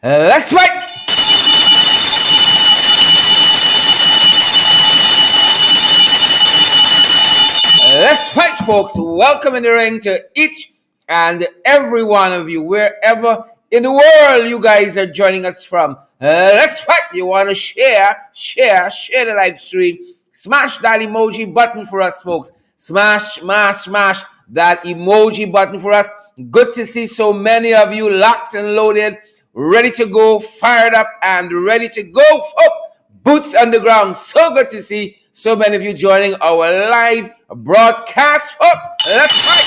Let's fight! Let's fight, folks. Welcome in the ring to each and every one of you, wherever in the world you guys are joining us from. Let's fight. You want to share the live stream. Smash that emoji button for us, folks. Smash that emoji button for us. Good to see so many of you locked and loaded, ready to go, fired up and ready to go, folks. Boots on the ground. So good to see so many of you joining our live broadcast, folks. Let's fight.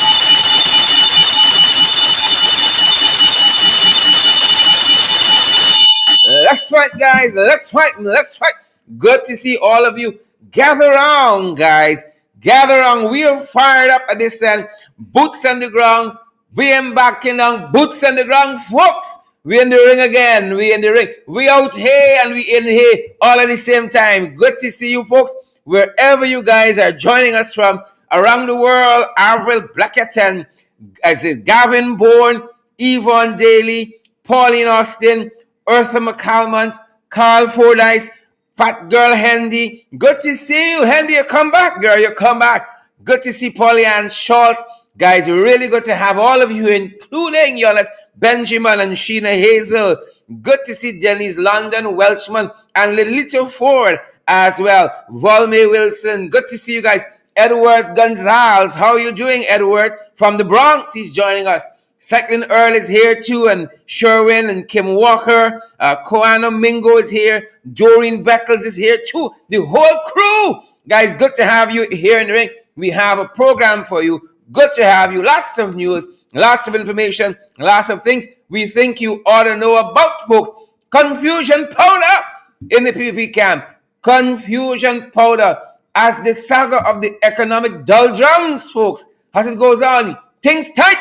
Let's fight, guys. Let's fight. Good to see all of you. Gather around, guys. Gather around. We are fired up at this end. Boots on the ground. We embarking on boots on the ground, folks. We in the ring again. We in the ring. We out here and we in here all at the same time. Good to see you, folks. Wherever you guys are joining us from around the world, Avril Blacketton, as is Gavin Bourne, Yvonne Daly, Pauline Austin, Eartha McCalmont, Carl Fordyce, Fat Girl Hendy. Good to see you, Hendy. You come back, girl. You come back. Good to see Polly Ann Schultz. Guys, really good to have all of you, including Yolette Benjamin and Sheena Hazel. Good to see Denise London, Welchman, and Lilita Ford as well. Volme Wilson. Good to see you guys. Edward Gonzalez. How are you doing, Edward? From the Bronx, he's joining us. Cycling Earl is here too, and Sherwin and Kim Walker. Koana Mingo is here. Doreen Beckles is here too. The whole crew. Guys, good to have you here in the ring. We have a program for you. Good to have you. Lots of news, lots of information, lots of things we think you ought to know about, folks. Confusion powder in the PPP camp. Confusion powder as the saga of the economic doldrums, folks, as it goes on. Things tight.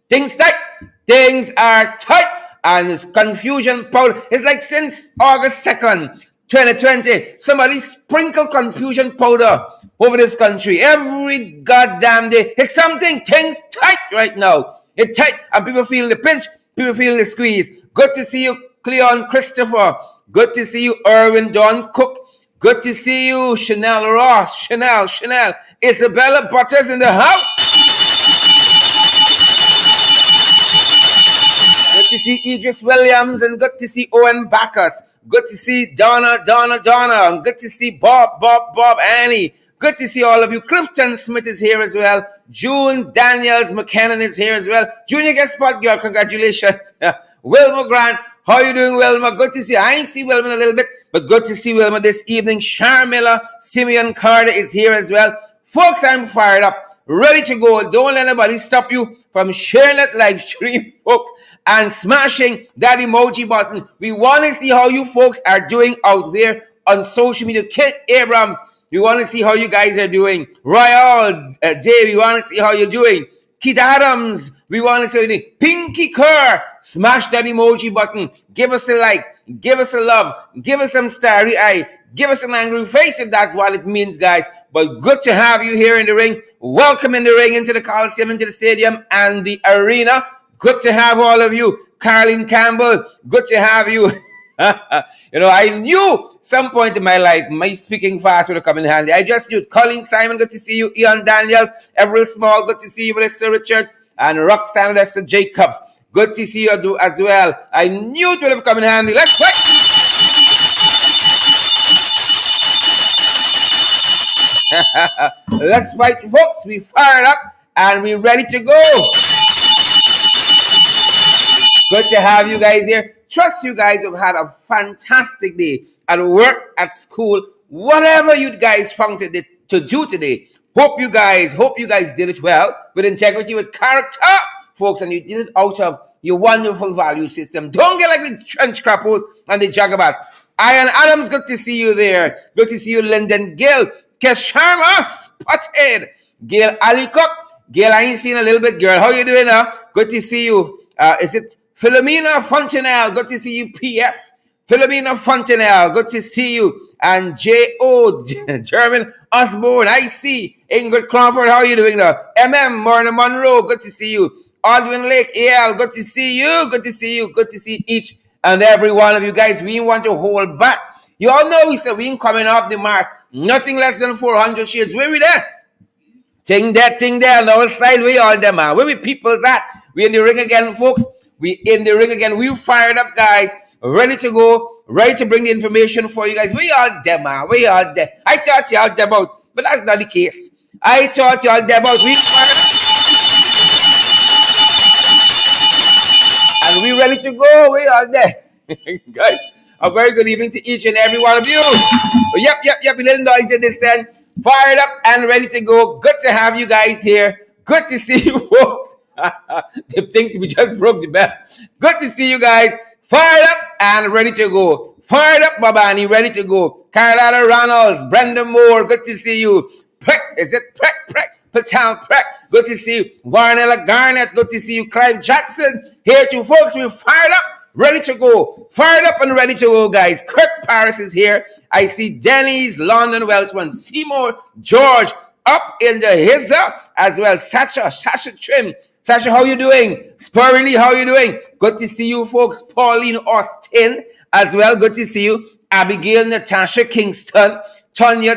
Things tight. Things are tight. And this confusion powder. It's like since August 2nd, 2020, somebody sprinkle confusion powder over this country. Every goddamn day. It's something. Things tight right now. It's tight. And people feel the pinch. People feel the squeeze. Good to see you, Cleon Christopher. Good to see you, Erwin Don Cook. Good to see you, Chanel Ross. Chanel. Isabella Butters in the house. Good to see Idris Williams and good to see Owen Backus. Good to see Donna. And good to see Bob, Annie. Good to see all of you. Clifton Smith is here as well. June Daniels McKinnon is here as well. Junior guest spot girl, congratulations. Wilma Grant, how you doing, Wilma? Good to see you. I ain't see Wilma in a little bit, but good to see Wilma this evening. Sharmila, Simeon Carter is here as well. Folks, I'm fired up, ready to go. Don't let anybody stop you from sharing that live stream, folks, and smashing that emoji button. We want to see how you folks are doing out there on social media. Kit Abrams, we want to see how you guys are doing. Royal Dave, we want to see how you're doing. Keith Adams, we want to see how you're doing. Pinky Kerr, smash that emoji button. Give us a like. Give us a love. Give us some starry eye. Give us an angry face if that's what it means, guys. But good to have you here in the ring. Welcome in the ring, into the Coliseum, into the stadium and the arena. Good to have all of you. Carlene Campbell, good to have you. I knew some point in my life my speaking fast would have come in handy. I just knew it. Colleen Simon, good to see you. Ian Daniels, Everett Small, good to see you. Melissa Richards and Roxanne Lester Jacobs, good to see you as well. I knew it would have come in handy. Let's fight. Let's fight, folks. We fired up and we're ready to go. Good to have you guys here. Trust you guys have had a fantastic day at work, at school, whatever you guys found to do today. Hope you guys did it well, with integrity, with character, folks, and you did it out of your wonderful value system. Don't get like the trench crappos and the jagabats. Ian Adams, good to see you there. Good to see you, Lyndon Gill. Kesharma Spotted. Gail Alicott. Gail, I ain't seen a little bit, girl. How you doing now? Good to see you. Is it Philomena Fontenelle? Good to see you, PF. Philomena Fontenelle, good to see you. And J.O. German Osborne, I see. Ingrid Crawford, how are you doing now? MM Myrna Monroe, good to see you. Aldwin Lake, good to see you. Good to see you. Good to see each and every one of you guys. We want to hold back. You all know we said we ain't coming off the mark. Nothing less than 400 shares. Where we there? Thing there on our side. We all them are. Where we people's at? We in the ring again, folks. We in the ring again. We fired up, guys. Ready to go. Ready to bring the information for you guys. We all them are. We all there. I thought y'all them out, but that's not the case. I thought y'all them out. We fired up. And we ready to go. We all there. Guys, a very good evening to each and every one of you. Yep. A little noisy this time. Fired up and ready to go. Good to have you guys here. Good to see you folks. They think we just broke the bell. Good to see you guys. Fired up and ready to go. Fired up, Babani, ready to go. Carolina Reynolds, Brenda Moore, good to see you. Preck, is it Preck? Patel Preck, good to see you. Warnella Garnett, good to see you. Clive Jackson, here too, folks. We're fired up. Ready to go. Fired up and ready to go, guys. Kirk Paris is here. I see Denny's, London Welchman, Seymour, George, up in the hizza as well. Sasha Trim. Sasha, how you doing? Spurley, how you doing? Good to see you, folks. Pauline Austin as well. Good to see you. Abigail Natasha Kingston. Tonya.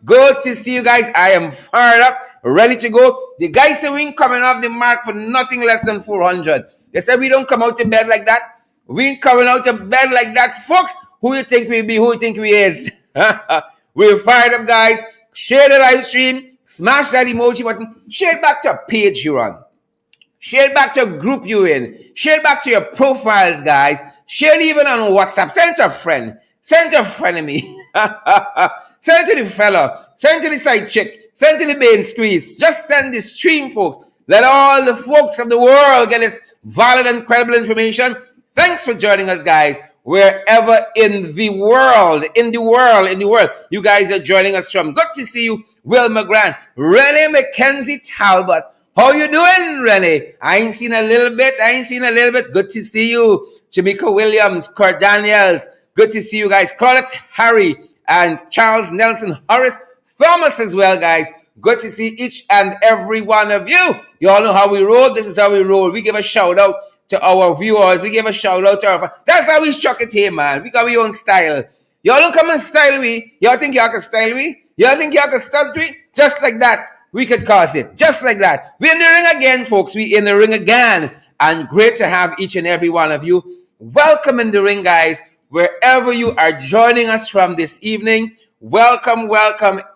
Good to see you guys. I am fired up, ready to go. The guys say we ain't coming off the mark for nothing less than 400. They said we don't come out to bed like that. We ain't coming out to bed like that, folks. Who you think we be? Who you think we is? We're fired up, guys. Share the live stream. Smash that emoji button. Share it back to a page you're on. Share it back to a group you're in. Share it back to your profiles, guys. Share it even on WhatsApp. Send it to a friend. Send it to a frenemy. Send it to the fella. Send it to the side chick. Send it to the main squeeze. Just send the stream, folks. Let all the folks of the world get this valid and credible information. Thanks for joining us, guys. Wherever in the world, you guys are joining us from. Good to see you, Wilma Grant. Renee McKenzie Talbot. How you doing, Renee? I ain't seen a little bit. Good to see you. Jamaica Williams, Kurt Daniels. Good to see you guys. Claudette Harry and Charles Nelson Horace Thomas as well, guys. Good to see each and every one of you. You all know how we roll. This is how we roll. We give a shout out to our viewers. We give a shout out to our... That's how we struck it here, man. We got our own style. Y'all don't come and style we. Y'all think y'all can style we? Y'all think y'all can stunt we? Just like that, we could cause it. Just like that. We in the ring again, folks. We in the ring again. And great to have each and every one of you. Welcome in the ring, guys. Wherever you are joining us from this evening, welcome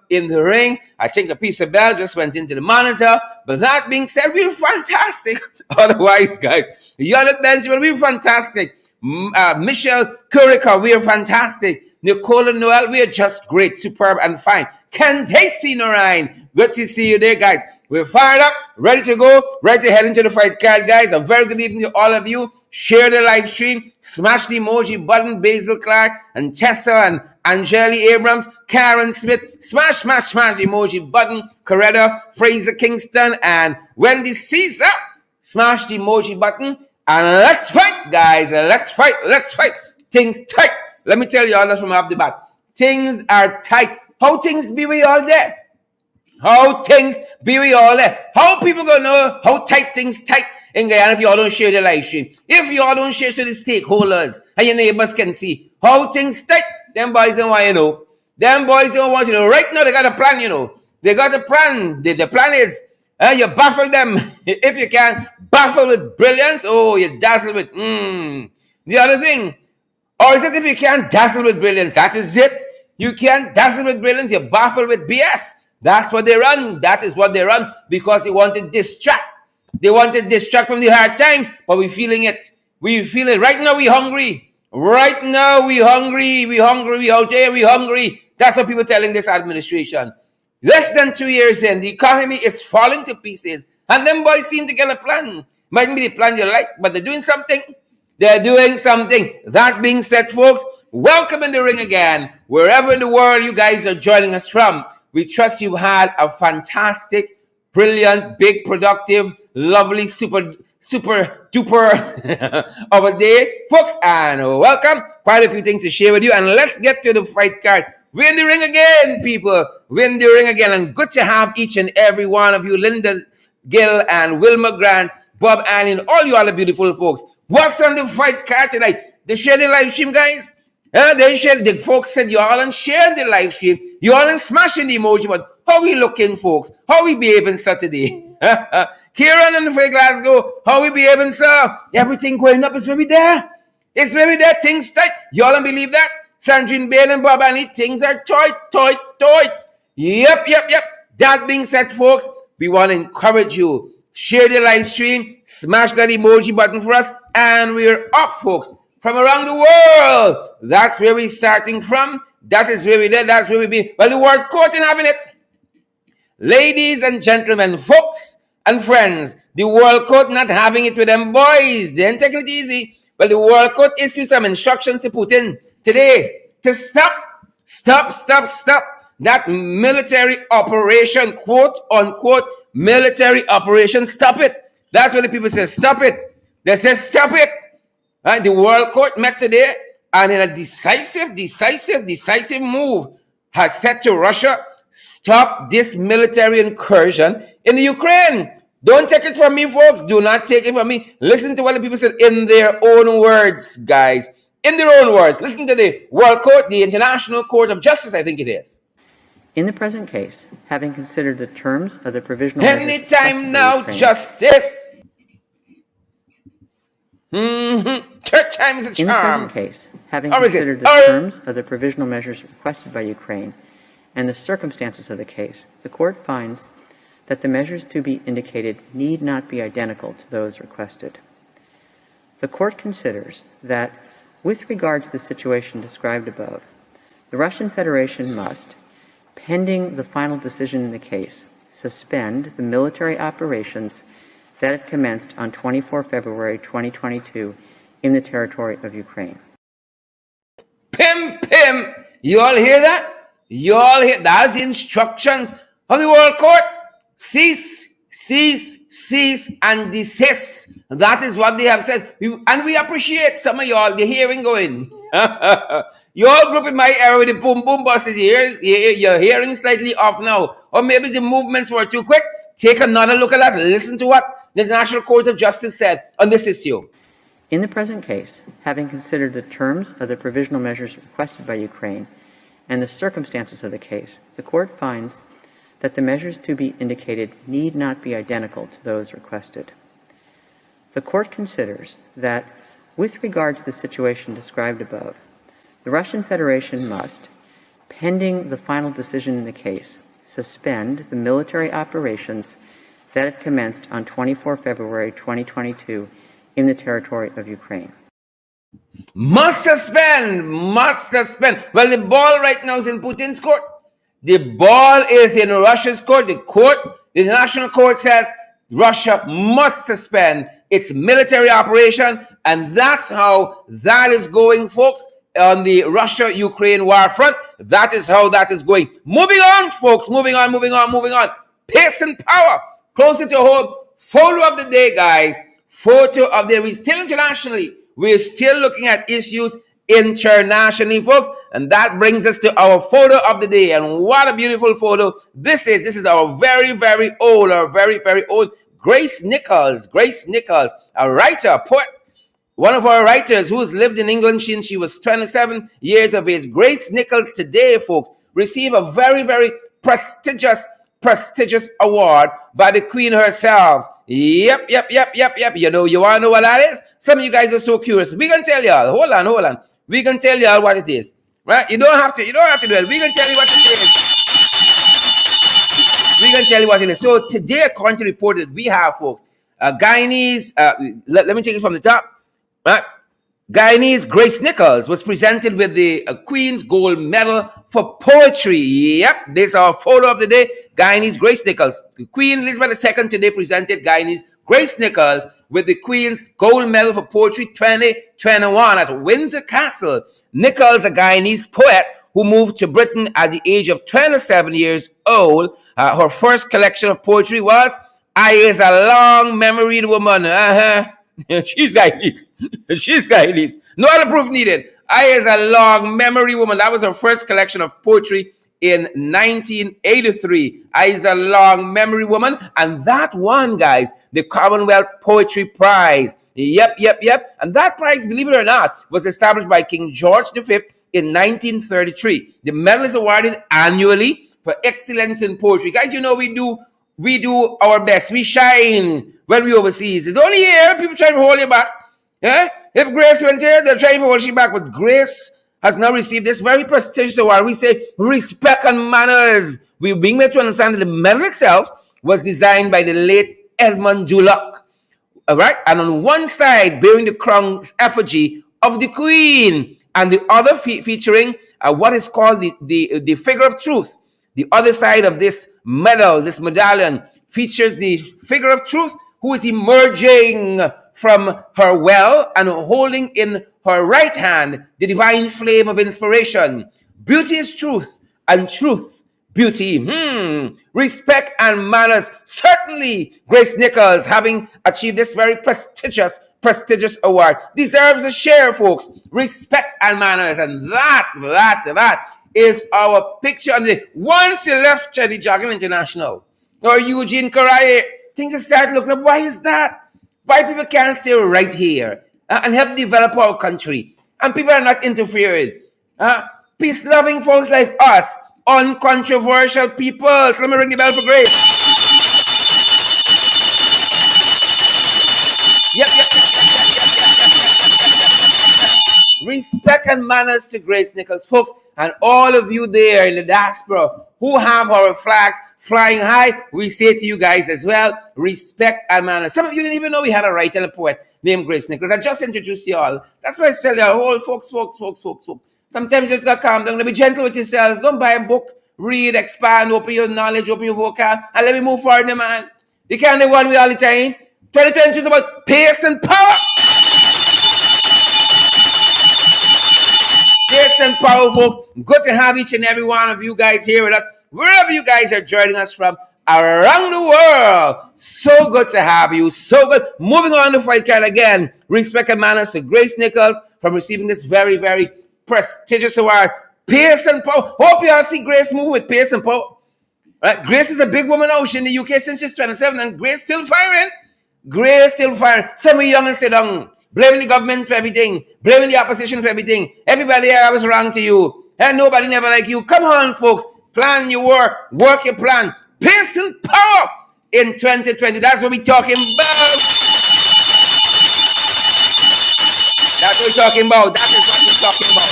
in the ring. I think a piece of bell just went into the monitor. But that being said, we're fantastic. Otherwise, guys, Yonat Benjamin, we're fantastic. Michelle Kurika, we're fantastic. Nicola Noel, we're just great, superb, and fine. Ken Daisy Norine, good to see you there, guys. We're fired up, ready to go, ready to head into the fight card, guys. A very good evening to all of you. Share the live stream, smash the emoji button, Basil Clark, and Tessa, and Angeli Abrams, Karen Smith, smash the emoji button, Coretta, Fraser Kingston, and Wendy Caesar, smash the emoji button, and let's fight, guys. Let's fight. Things tight. Let me tell you all that from off the bat. Things are tight. How things be we all there? How things be we all there? How people gonna know how tight things tight in Guyana if you all don't share the live stream? If you all don't share to the stakeholders and your neighbors can see how things tight, them boys don't want you know. Them boys don't want you know. Right now they got a plan, you know. They got a plan. The plan is you baffle them. If you can baffle with brilliance, you dazzle with the other thing. Or is it if you can't dazzle with brilliance? That is it. You can't dazzle with brilliance, you baffle with BS. That's what they run. That is what they run because they want to distract. They want to distract from the hard times, but we're feeling it. We feel it. Right now, we're hungry. Right now, we're hungry. We out there, we hungry. That's what people telling this administration. Less than 2 years in, the economy is falling to pieces. And them boys seem to get a plan. Mightn't be the plan you like, but they're doing something. They're doing something. That being said, folks, welcome in the ring again. Wherever in the world you guys are joining us from, we trust you've had a fantastic, brilliant, big, productive, lovely, super duper of a day, folks. And welcome. Quite a few things to share with you. And let's get to the fight card. We're in the ring again, people. We're in the ring again. And good to have each and every one of you, Linda Gill and Wilma Grant, Bob Allen, all you other beautiful folks. What's on the fight card tonight? They share the live stream, guys. They share. The folks said you all and share the live stream. You all and smashing the emoji. But how we looking, folks? How we behaving Saturday? Kieran and for Glasgow. How we behaving, sir? Everything going up is maybe there. It's maybe there. Things tight. You all don't believe that? Sandrine Bale and Bob Annie, things are tight. Yep. That being said, folks, we want to encourage you. Share the live stream, smash that emoji button for us, and we're up, folks. From around the world. That's where we're starting from. That is where we did. That's where we be. Well, the World Court in having it. Ladies and gentlemen, folks and friends, the World Court not having it with them boys. They ain't taking it easy. But the World Court issued some instructions to Putin today to stop that military operation, quote unquote, military operation. Stop it. That's what the people say. Stop it. They say stop it. Right? The World Court met today and in a decisive move has said to Russia, stop this military incursion in the Ukraine. Don't take it from me, folks. Do not take it from me. Listen to what the people said in their own words, guys. In their own words. Listen to the World Court, the International Court of Justice, I think it is. In the present case, having considered the terms of the provisional... Anytime now, justice. Third time is a charm. In the present case, having considered the terms of the provisional measures requested by Ukraine and the circumstances of the case, the court finds that the measures to be indicated need not be identical to those requested. The court considers that, with regard to the situation described above, the Russian Federation must, pending the final decision in the case, suspend the military operations that it commenced on 24 February 2022 in the territory of Ukraine. Pim! You all hear that? You all hear? That's the instructions of the World Court. Cease, and desist. That is what they have said. And we appreciate some of y'all, the hearing going. You all group in my area with the boom buses. Your hearing slightly off now. Or maybe the movements were too quick. Take another look at that. Listen to what the National Court of Justice said on this issue. In the present case, having considered the terms of the provisional measures requested by Ukraine and the circumstances of the case, the court finds that the measures to be indicated need not be identical to those requested. The court considers that, with regard to the situation described above, the Russian Federation must, pending the final decision in the case, suspend the military operations that it commenced on 24 February 2022 in the territory of Ukraine. Must suspend. Well, the ball right now is in Putin's court. The ball is in Russia's court. The national court says Russia must suspend its military operation, and that's how that is going, folks, on the Russia-Ukraine war front. That is how that is going. Moving on, folks. Moving on. Pace and power. Closer to home. Photo of the day, guys. Photo of the day. We're still internationally. We're still looking at issues internationally, folks. And that brings us to our photo of the day. And what a beautiful photo this is. This is our very, very old Grace Nichols, a writer, a poet, one of our writers who's lived in England since she was 27 years of age. Grace Nichols today, folks, received a very, very prestigious award by the Queen herself. Yep. You know, you want to know what that is? Some of you guys are so curious. We can tell y'all. Hold on. We can tell y'all what it is. Right? You don't have to do it. We can tell you what it is. So today, according to the report that we have, folks, Guyanese, let me take it from the top. Right? Guyanese Grace Nichols was presented with the Queen's Gold Medal for Poetry. Yep, this is our photo of the day. Guyanese Grace Nichols. Queen Elizabeth II today presented Guyanese Grace Nichols with the Queen's Gold Medal for Poetry 2021 at Windsor Castle. Nichols, a Guyanese poet who moved to Britain at the age of 27 years old. Her first collection of poetry was I Is a Long Memory Woman. She's Guyanese. No other proof needed. I Is a Long Memory Woman. That was her first collection of poetry in 1983. Is a long memory woman. And that one, guys, the Commonwealth Poetry Prize. Yep. And that prize, believe it or not, was established by King George V in 1933. The medal is awarded annually for excellence in poetry. Guys, you know we do our best. We shine when we overseas. It's only here people try to hold you back. Yeah? If Grace went here, they're trying to hold you back. But Grace has now received this very prestigious award. We say respect and manners. We being made to understand that the medal itself was designed by the late Edmund Dulac. All right, and on one side bearing the crown's effigy of the Queen, and the other featuring what is called the figure of truth. The other side of this medal, this medallion, features the figure of truth who is emerging from her well and holding in her right hand the divine flame of inspiration. Beauty is truth, and truth, beauty. Respect and manners. Certainly, Grace Nichols, having achieved this very prestigious award, deserves a share, folks. Respect and manners. And that is our picture on the once you left Chetty Jogging International or Eugene Karaye, things just start looking up. Why is that? Why people can't stay right here and help develop our country? And people are not interfering. Peace-loving folks like us, uncontroversial people. So let me ring the bell for Grace. Yep. Respect and manners to Grace Nichols, folks, and all of you there in the diaspora who have our flags flying high. We say to you guys as well, respect and manners. Some of you didn't even know we had a writer and a poet named Grace Nichols. I just introduced you all. That's why I tell you all, folks. Sometimes you just gotta calm down. Be gentle with yourselves. Go and buy a book, read, expand, open your knowledge, open your vocab, and let me move forward, man. You can't live one way all the time. 2022 is about pace and power. Pace and power, folks. Good to have each and every one of you guys here with us, wherever you guys are joining us from around the world. So good to have you. So good. Moving on to Fight Card again. Respect and manners to Grace Nichols from receiving this very, very prestigious award. Pace and power. Hope you all see Grace move with pace and power. Right? Grace is a big woman out in the UK since she's 27, and Grace still firing. Some of you young and sit down, blaming the government for everything, blaming the opposition for everything. Everybody here, I was wrong to you. And nobody never like you. Come on, folks. Plan your work your plan. Pace and power in 2020. That's what we're talking about. That's what we're talking about. That is what we're talking about.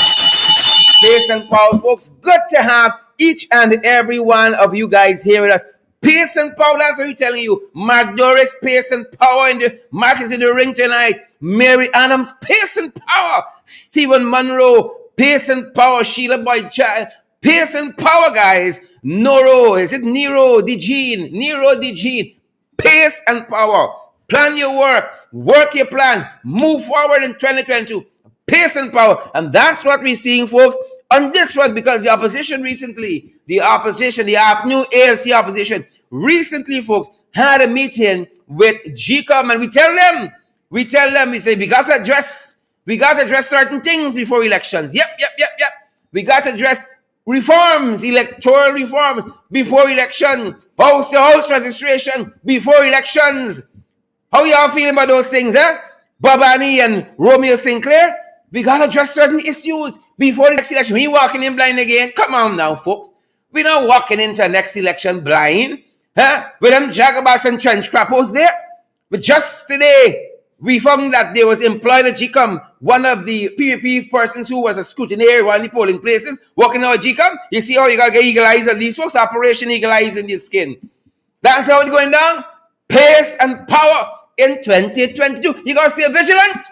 Pace and power, folks. Good to have each and every one of you guys here with us. Pace and power, that's what we're telling you. Mark Doris, pace and power. Mark is in the ring tonight. Mary Adams, pace and power. Stephen Monroe, pace and power. Sheila Boyd Child, pace and power, guys. Nero DeJean, pace and power. Plan your work your plan, move forward in 2022. Pace and power. And that's what we're seeing, folks, on this one, because the opposition recently, the new AFC opposition, recently, folks, had a meeting with GCOM, and we tell them, we say, we got to address certain things before elections. Yep. We got to address electoral reforms before election, house registration before elections. How y'all feeling about those things, Babani and Romeo Sinclair? We got to address certain issues before the next election. We walking in blind again. Come on now, folks. We're not walking into the next election blind. With them jagabats and trench crappos there. But just today, we found that there was employed at GCOM, one of the PPP persons who was a scrutineer one of the polling places, working out at GCOM. You see how you got to get eagle eyes on these folks? Operation Eagle Eyes in your skin. That's how it's going down. Pace and power in 2022. You got to stay vigilant.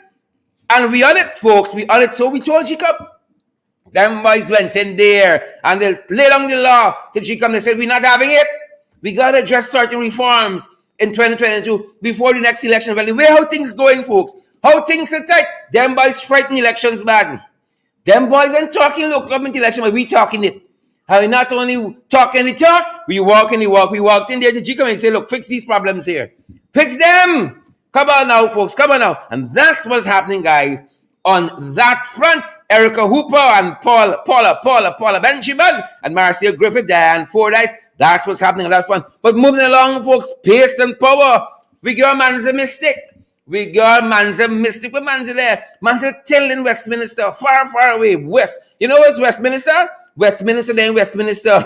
And we on it, folks. We on it. So we told GCOM. Them boys went in there and they laid down the law to GCOM. They said, we're not having it. We got to address certain reforms in 2022 before the next election. Well, the way how things going, folks, how things are tight, them boys frighten elections bad. Them boys ain't talking local government election, but we talking it. And we not only talking the talk, we walking the walk. We walked in there to GCOM and say, look, fix these problems here. Fix them. Come on now, folks. Come on now. And that's what's happening, guys, on that front. Erica Hooper and Paula Benjamin and Marcia Griffith, Diane Fordyce. That's what's happening. A lot of fun. But moving along, folks, pace and power. We got man's a mystic. We got man's a mystic. But man's there. Man's telling Westminster, far, far away, west. You know what's Westminster? Westminster, then Westminster.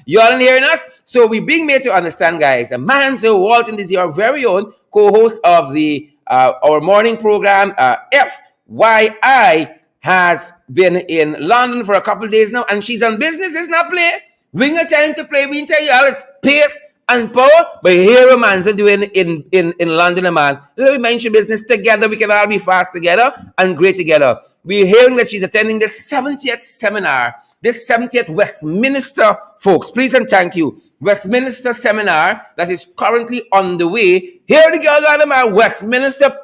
You all hearing us? So we being made to understand, guys. Manzo Walton is your very own co-host of the our morning program, FYI, has been in London for a couple of days now, and she's on business. It's not play. We ain't got time to play. We tell you all it's pace and power. But here a man's doing in London, man. Let me mention business together. We can all be fast together and great together. We're hearing that she's attending the 70th seminar, this 70th Westminster, folks. Please and thank you. Westminster seminar that is currently on the way. Here the girl got at Westminster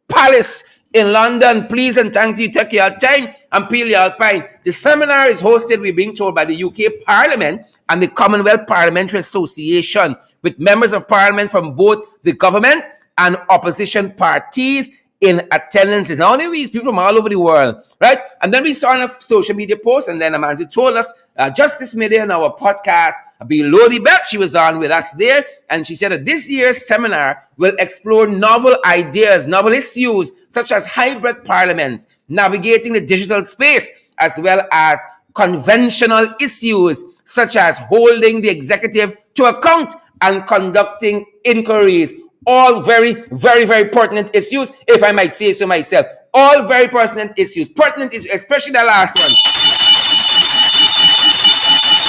Palace in London. Please and thank you. Take your time and peel your pine. The seminar is hosted, we're being told, by the UK Parliament and the Commonwealth Parliamentary Association, with members of Parliament from both the government and opposition parties in attendance. It's not only these people from all over the world, right? And then we saw on a social media post, and then Amanda told us just this minute in our podcast, Below the Belt, she was on with us there, and she said that this year's seminar will explore novel ideas, novel issues, such as hybrid parliaments, navigating the digital space, as well as conventional issues, such as holding the executive to account and conducting inquiries. All very, very, very pertinent issues, if I might say so myself. All very pertinent issues. Pertinent issues, especially the last one.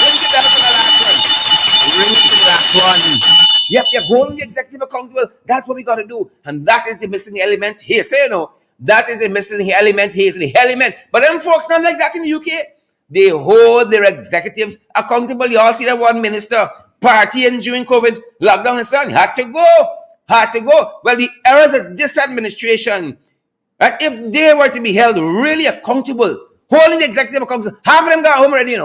Ring it to the last one. Yep, holding the executive accountable. That's what we got to do. And that is the missing element here. Say, that is the missing element here. Is the element. But them folks not like that in the UK. They hold their executives accountable. You all see that one minister partying during COVID lockdown and so on. Had to go. Well, the errors of this administration, right? If they were to be held really accountable, holding the executive accountable, half of them gone home already,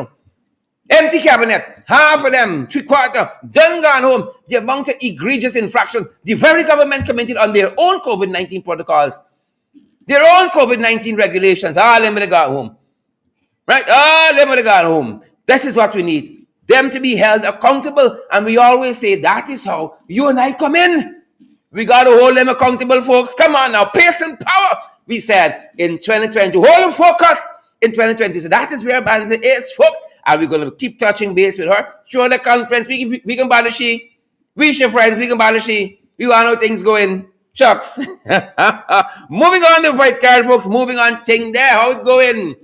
Empty cabinet, half of them, 3/4, done gone home. The amount of egregious infractions the very government committed on their own COVID-19 protocols, their own COVID-19 regulations, all of them would have gone home. Right? All of them would have gone home. That is what we need. Them to be held accountable. And we always say that is how you and I come in. We got to hold them accountable, folks. Come on now. Pace and power. We said in 2020, hold them focus in 2020. So that is where Banza is, folks. And we're going to keep touching base with her. Show the conference. We can bother she. We your friends. We can bother she. We want to know things going. Shucks. Moving on to White Card, folks. Moving on. Thing there. How it going?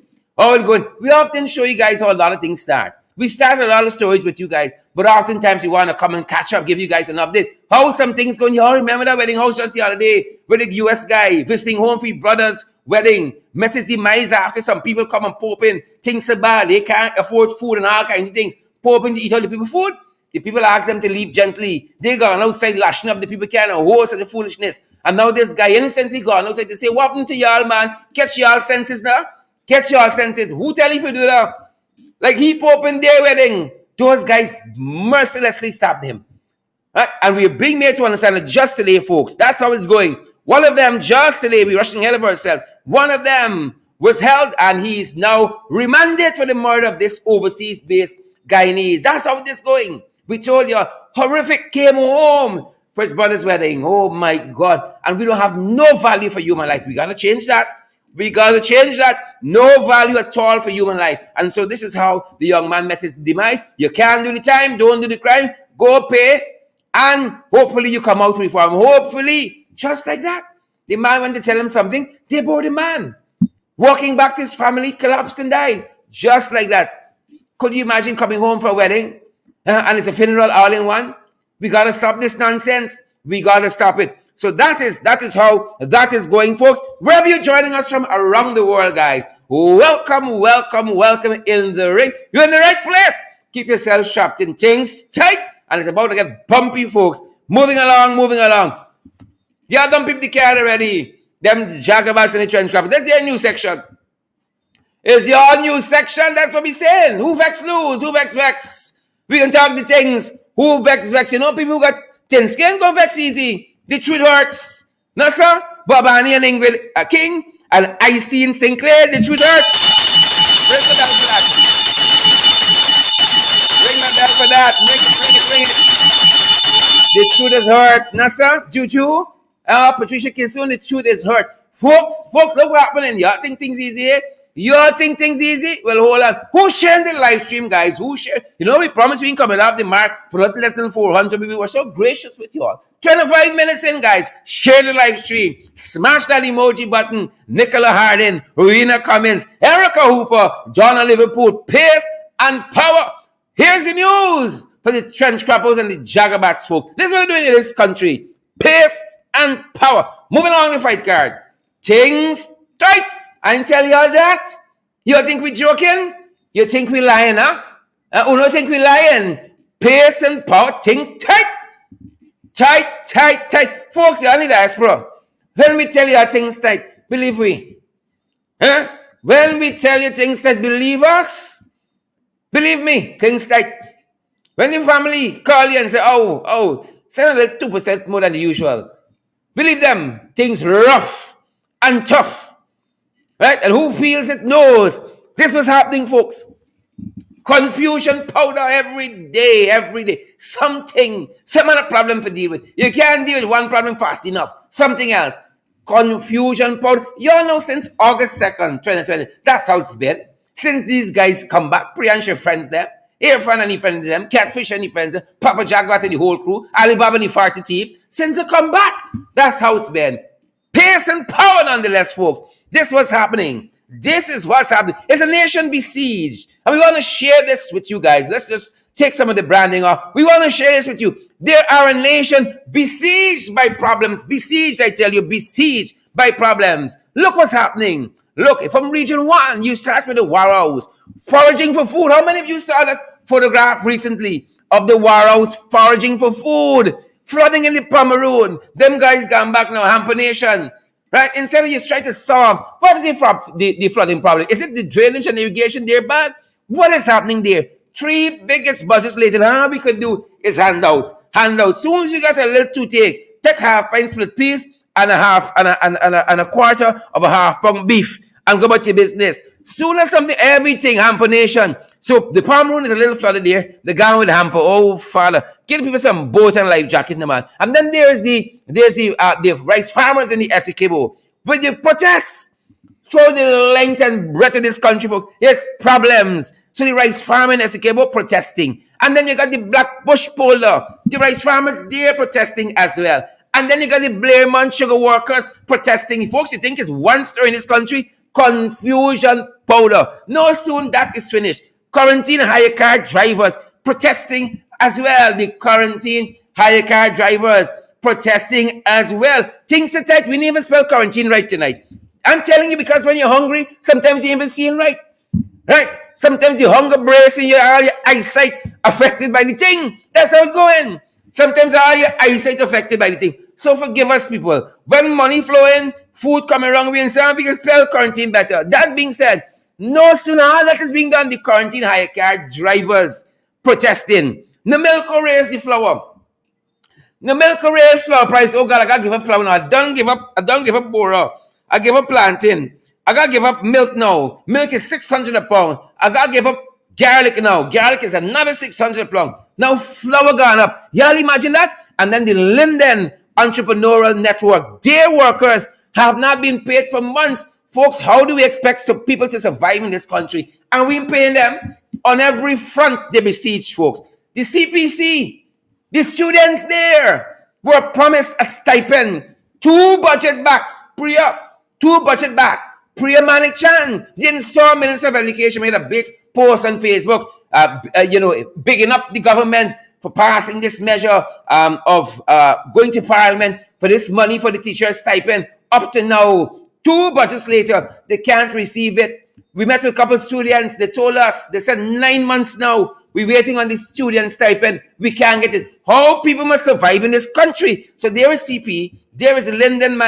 We often show you guys how a lot of things start. We start a lot of stories with you guys, but oftentimes we want to come and catch up, give you guys an update. How some things going? You all remember that wedding house just the other day with the US guy visiting home for his brother's wedding. Met his demise after some people come and pop in. Things are bad. They can't afford food and all kinds of things. Pop in to eat all the people food. The people ask them to leave gently. They gone outside lashing up the people can't hold such a foolishness. And now this guy innocently gone outside to say, what happened to y'all, man? Catch y'all senses now. Catch your senses. Who tell you if you do that? Like he opened their wedding. Those guys mercilessly stabbed him. Right? And we're being made to understand that just today, folks, that's how it's going. One of them, just today, we're rushing ahead of ourselves. One of them was held and he's now remanded for the murder of this overseas-based Guyanese. That's how this going. We told you, horrific, came home for his brother's wedding. Oh my God. And we don't have no value for human life. We got to change that. We got to change that. No value at all for human life. And so this is how the young man met his demise. You can't do the time. Don't do the crime. Go pay. And hopefully you come out reform. Hopefully. Just like that. The man went to tell him something. They bought the man. Walking back to his family, collapsed and died. Just like that. Could you imagine coming home for a wedding? And it's a funeral all in one? We got to stop this nonsense. We got to stop it. So that is how that is going, folks. Wherever you're joining us from around the world, guys, welcome, welcome, welcome in the ring. You're in the right place. Keep yourself strapped in things tight, and it's about to get bumpy, folks. Moving along. Yeah, don't peep the car already. Them jackabout in the trench crop. That's their new section. It's your new section. That's what we're saying. Who vex lose? Who vex? We can talk the things. Who vex? You know, people who got thin skin go vex easy. The truth hurts. No, sir. Bobani and Ingrid King and icy in Sinclair. The truth hurts. Ring the bell for that. Ring the bell for that. Ring it. The truth is hurt. Nasa, Juju, Patricia Kilsoon, the truth is hurt. Folks, look what happening. Y'all think things easy here? Y'all think things easy? Well, hold on. Who's sharing the live stream, guys? Who share? You know, we promised we coming up the mark for not less than 400 people. We're so gracious with you all. 25 minutes in, guys. Share the live stream. Smash that emoji button. Nicola Hardin, Rowena Cummins, Erica Hooper, John Liverpool, pace and power. Here's the news for the trench crappers and the jaggerbats, folks. This is what we're doing in this country. Pace and power. Moving along the fight card. Things tight. I tell y'all that. You think we joking? You think we lying, huh? You don't think we lying? Pace and power. Things tight. Tight. Folks, you're only diaspora. When we tell you things tight, believe we. Huh? When we tell you things tight, believe us. Believe me, things tight. When the family call you and say, send a little 2% more than the usual. Believe them, things rough and tough. Right? And who feels it knows. This was happening, folks. Confusion powder every day. Some other problem to deal with. You can't deal with one problem fast enough. Something else. Confusion powder. You all know since August 2nd, 2020. That's how it's been. Since these guys come back, Priyansh your friends them, Irfan and he friends them, Catfish and he friends them, Papa Jaguar and the whole crew, Alibaba and the 40 thieves. Since they come back, that's how it's been. Pace and power nonetheless, folks. This was happening. This is what's happening. It's a nation besieged. And we want to share this with you guys. Let's just take some of the branding off. We want to share this with you. There are a nation besieged by problems. Besieged, I tell you, besieged by problems. Look what's happening. Look, from Region 1, you start with the Warhouse. Foraging for food. How many of you saw that photograph recently of the Warhouse foraging for food? Flooding in the Pomeroon. Them guys gone back now, Hamper Nation. Right? Instead of just trying to solve, what is the flooding problem? Is it the drainage and irrigation there bad? What is happening there? 3 biggest budgets later, all we could do is handouts. Soon as you got a little to take half pint split piece and a quarter of a half pound beef and go about your business. Soon as everything, Hamper Nation. So the Pomeroon is a little flooded there. The guy with the hamper, oh father, give people some boat and life jacket, man. And then there's the rice farmers in the Essequibo with the protests through the length and breadth of this country, folks. There's problems. So the rice farmer in Essequibo protesting, and then you got the Black Bush Polder, the rice farmers there protesting as well, and then you got the Blairmont sugar workers protesting. Folks, you think it's one story in this country? Confusion powder. No, soon that is finished. Quarantine hire car drivers protesting as well. The quarantine hire car drivers protesting as well. Things are tight. We didn't even spell quarantine right tonight. I'm telling you, because when you're hungry, sometimes you ain't even seeing right. Right? Sometimes the hunger bracing your eyesight affected by the thing. That's how it's going. Sometimes all your eyesight affected by the thing. So forgive us, people. When money flowing, food coming around, we can spell quarantine better. That being said, no sooner that is being done, the quarantine hire car drivers protesting. The milk raise the flour. The milk raise flour price. Oh God, I gotta give up flour now. I don't give up bora. I give up plantain. I gotta give up milk now. Milk is 600 a pound. I gotta give up garlic now. Garlic is another 600 a pound. Now flour gone up. Y'all imagine that? And then the Linden Entrepreneurial Network, their workers have not been paid for months. Folks, how do we expect some people to survive in this country? And we paying them on every front they besiege, folks. The CPC, the students there were promised a stipend. 2 budget backs, Priya. 2 budget back. Priya Manik Chan, the installed Minister of Education, made a big post on Facebook, bigging up the government for passing this measure of going to Parliament for this money for the teacher's stipend. Up to now, 2 budgets later, they can't receive it. We met with a couple of students. They told us, they said 9 months now, we're waiting on the student stipend. We can't get it. How people must survive in this country? So there is CP, there is the Linden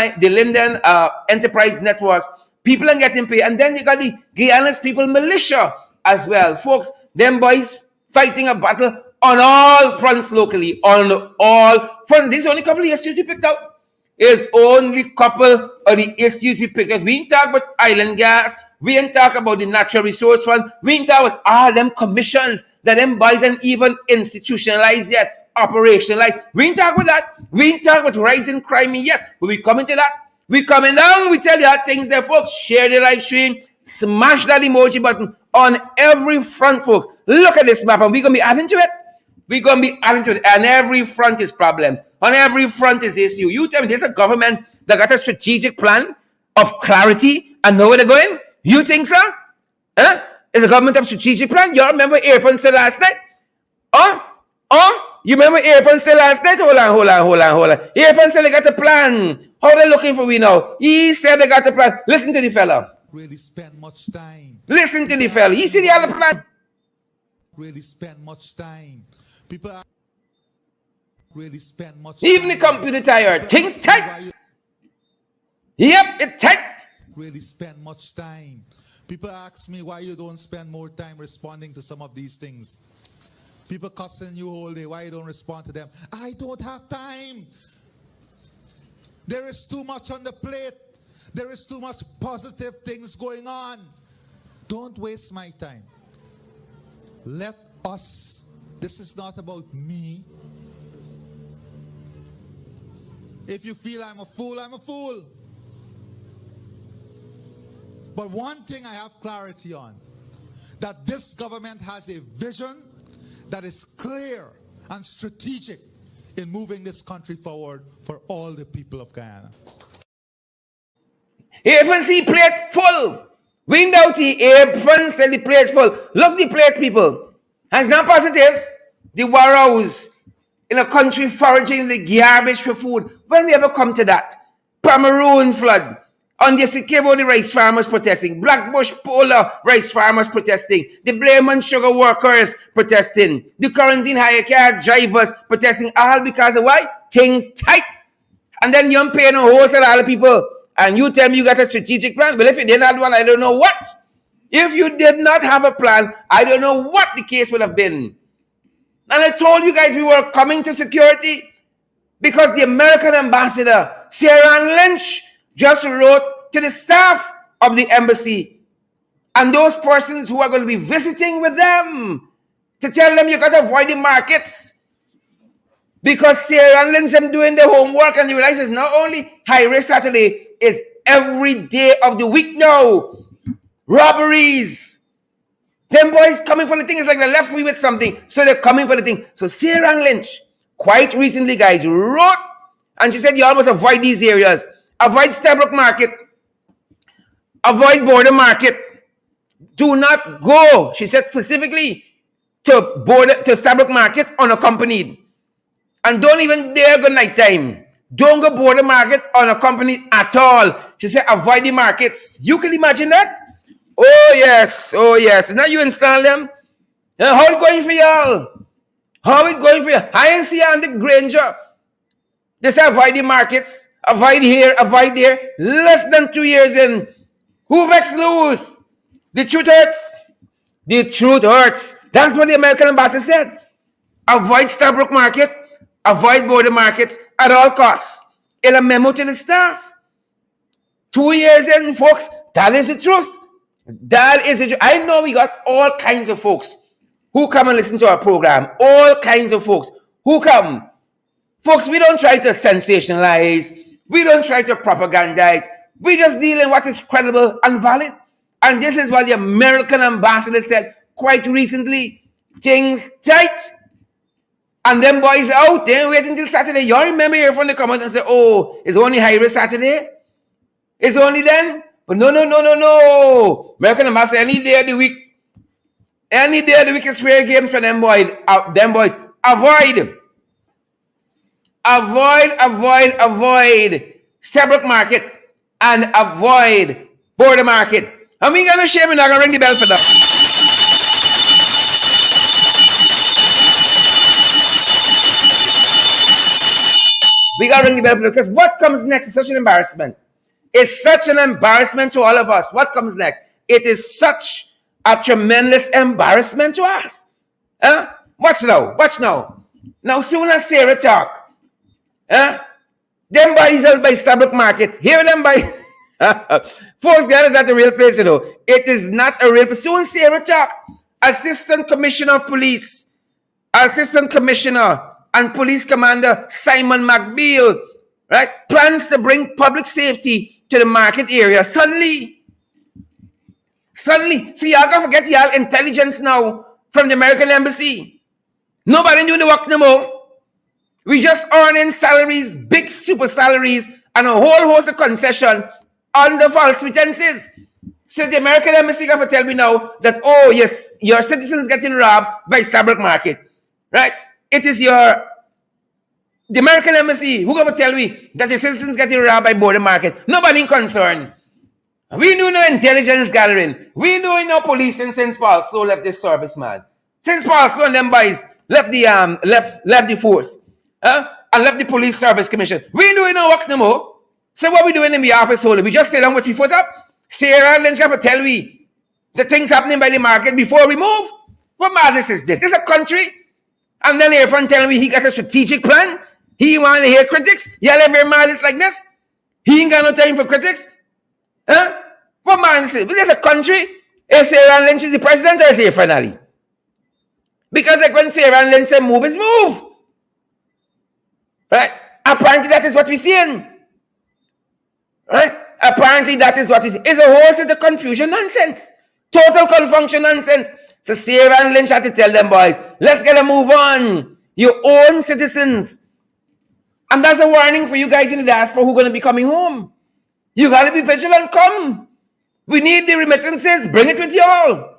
Enterprise Networks. People are getting paid. And then you got the Guyana's People Militia as well. Folks, them boys fighting a battle on all fronts locally. On all fronts. This is only a couple of years to be picked out. is only couple of the issues we picked up. We ain't talk about island gas. We ain't talk about the natural resource fund. We ain't talk about all them commissions that them boys ain't even institutionalized yet, operationalized. We ain't talk about that. We ain't talk about rising crime yet. But we coming to that. We coming down. We tell you how things there, folks. Share the live stream. Smash that emoji button on every front, folks. Look at this map, and we're going to be adding to it. We're going to be adding to it. And every front is problems. On every front is issue. You tell me there's a government that got a strategic plan of clarity and know where they're going? You think so? Huh? Is a government of strategic plan? You remember Irfan said last night? You remember Irfan said last night? Hold on. Irfan said they got a plan. How they looking for we now? He said they got a plan. Listen to the fella. Really spend much time. Listen to the fella. He said he had a plan. Really spend much time. People really spend much Even the computer tired. Things tight. Yep, it's tight. Really spend much time. People ask me why you don't spend more time responding to some of these things. People cussing you all day. Why you don't respond to them? I don't have time. There is too much on the plate. There is too much positive things going on. Don't waste my time. Let us. This is not about me. If you feel I'm a fool, I'm a fool. But one thing I have clarity on, that this government has a vision that is clear and strategic in moving this country forward for all the people of Guyana. Even see plate full. Wind out here, fun sell the plate full. Look the plate, people. Has no positives. The warrows in a country foraging the garbage for food. When we ever come to that? Pomeroon flood. On the Sikebo, the rice farmers protesting. Blackbush Polar rice farmers protesting. The Blairmont sugar workers protesting. The quarantine hire car drivers protesting. All because of why? Things tight. And then you don't pay no wholesale all the people. And you tell me you got a strategic plan. Well, if you didn't have one, I don't know what. If you did not have a plan, I don't know what the case would have been. And I told you guys we were coming to security because the American ambassador, Sarah Lynch, just wrote to the staff of the embassy and those persons who are going to be visiting with them to tell them you got to avoid the markets. Because Sarah Lynch is doing their homework and they realize it's not only high risk Saturday, it's every day of the week now. Robberies. Them boys coming for the thing. It's like they left me with something. So they're coming for the thing. So Sarah Lynch, quite recently, guys, wrote and she said you almost avoid these areas. Avoid Stabrook Market. Avoid Border Market. Do not go, she said specifically, to Stabrook Market unaccompanied. And don't even dare go nighttime. Don't go Border Market unaccompanied at all. She said avoid the markets. You can imagine that? Oh yes. Now you install them. How it going for y'all? How it going for you? I ain't see you on the Granger. They say avoid the markets. Avoid here, avoid there. Less than 2 years in. Who vex lose? The truth hurts. The truth hurts. That's what the American ambassador said. Avoid Stabrook Market. Avoid border markets at all costs. In a memo to the staff. 2 years in, folks. That is the truth. That is the truth. I know we got all kinds of folks who come and listen to our program. All kinds of folks who come. Folks, we don't try to sensationalize. We don't try to propagandize. We just deal in what is credible and valid. And this is what the American ambassador said quite recently. Things tight. And them boys out there waiting until Saturday. You all remember here from the comment and say, oh, it's only high risk Saturday? It's only then? But no. American ambassador, any day of the week. Any day of the week is fair game for them boys. Avoid Stabrook Market and avoid Border Market. And we gonna share me, I'm gonna ring the bell for that. We gotta ring the bell for that because what comes next is such an embarrassment. It's such an embarrassment to all of us. What comes next? It is such a tremendous embarrassment to us. Watch now. Now, soon as Sarah talk, Them boys out by Starbuck Market. Here them by folks, that is not a real place, you know. It is not a real place. Soon Sarah Talk, Assistant Commissioner of Police, Assistant Commissioner and Police Commander Simon McBeal, right, plans to bring public safety to the market area. Suddenly, so y'all gotta forget y'all intelligence now from the American Embassy. Nobody doing the work no more. We just earning salaries, big super salaries, and a whole host of concessions under false pretenses. So the American Embassy got to tell me now that, oh yes, your citizens getting robbed by Starbuck Market, right? It is the American Embassy who got to tell me that the citizens getting robbed by Border Market. Nobody concerned. We do no intelligence gathering. We do no policing since Paul Slow left this service, man. Since Paul Slow and them boys left the force, and left the Police Service Commission. We doing no work no more. So what we doing in the office holding? We just sit down with your foot up. Sarah Lynch got to tell me the things happening by the market before we move. What madness is this? This is a country. And then your friend telling me he got a strategic plan. He want to hear critics. Y'all ever madness like this? He ain't got no time for critics. Huh? What madness is this? This is a country. Is Sarah Lynch is the president or is he finally? Because like when Sarah Lynch said move is move. Right? Apparently that is what we're seeing. Right? Apparently that is what we see. It's a whole set of confusion nonsense. Total confusion nonsense. So Sarah Lynch had to tell them boys, let's get a move on. Your own citizens. And that's a warning for you guys in the diaspora who are going to be coming home. You got to be vigilant. Come. We need the remittances. Bring it with y'all.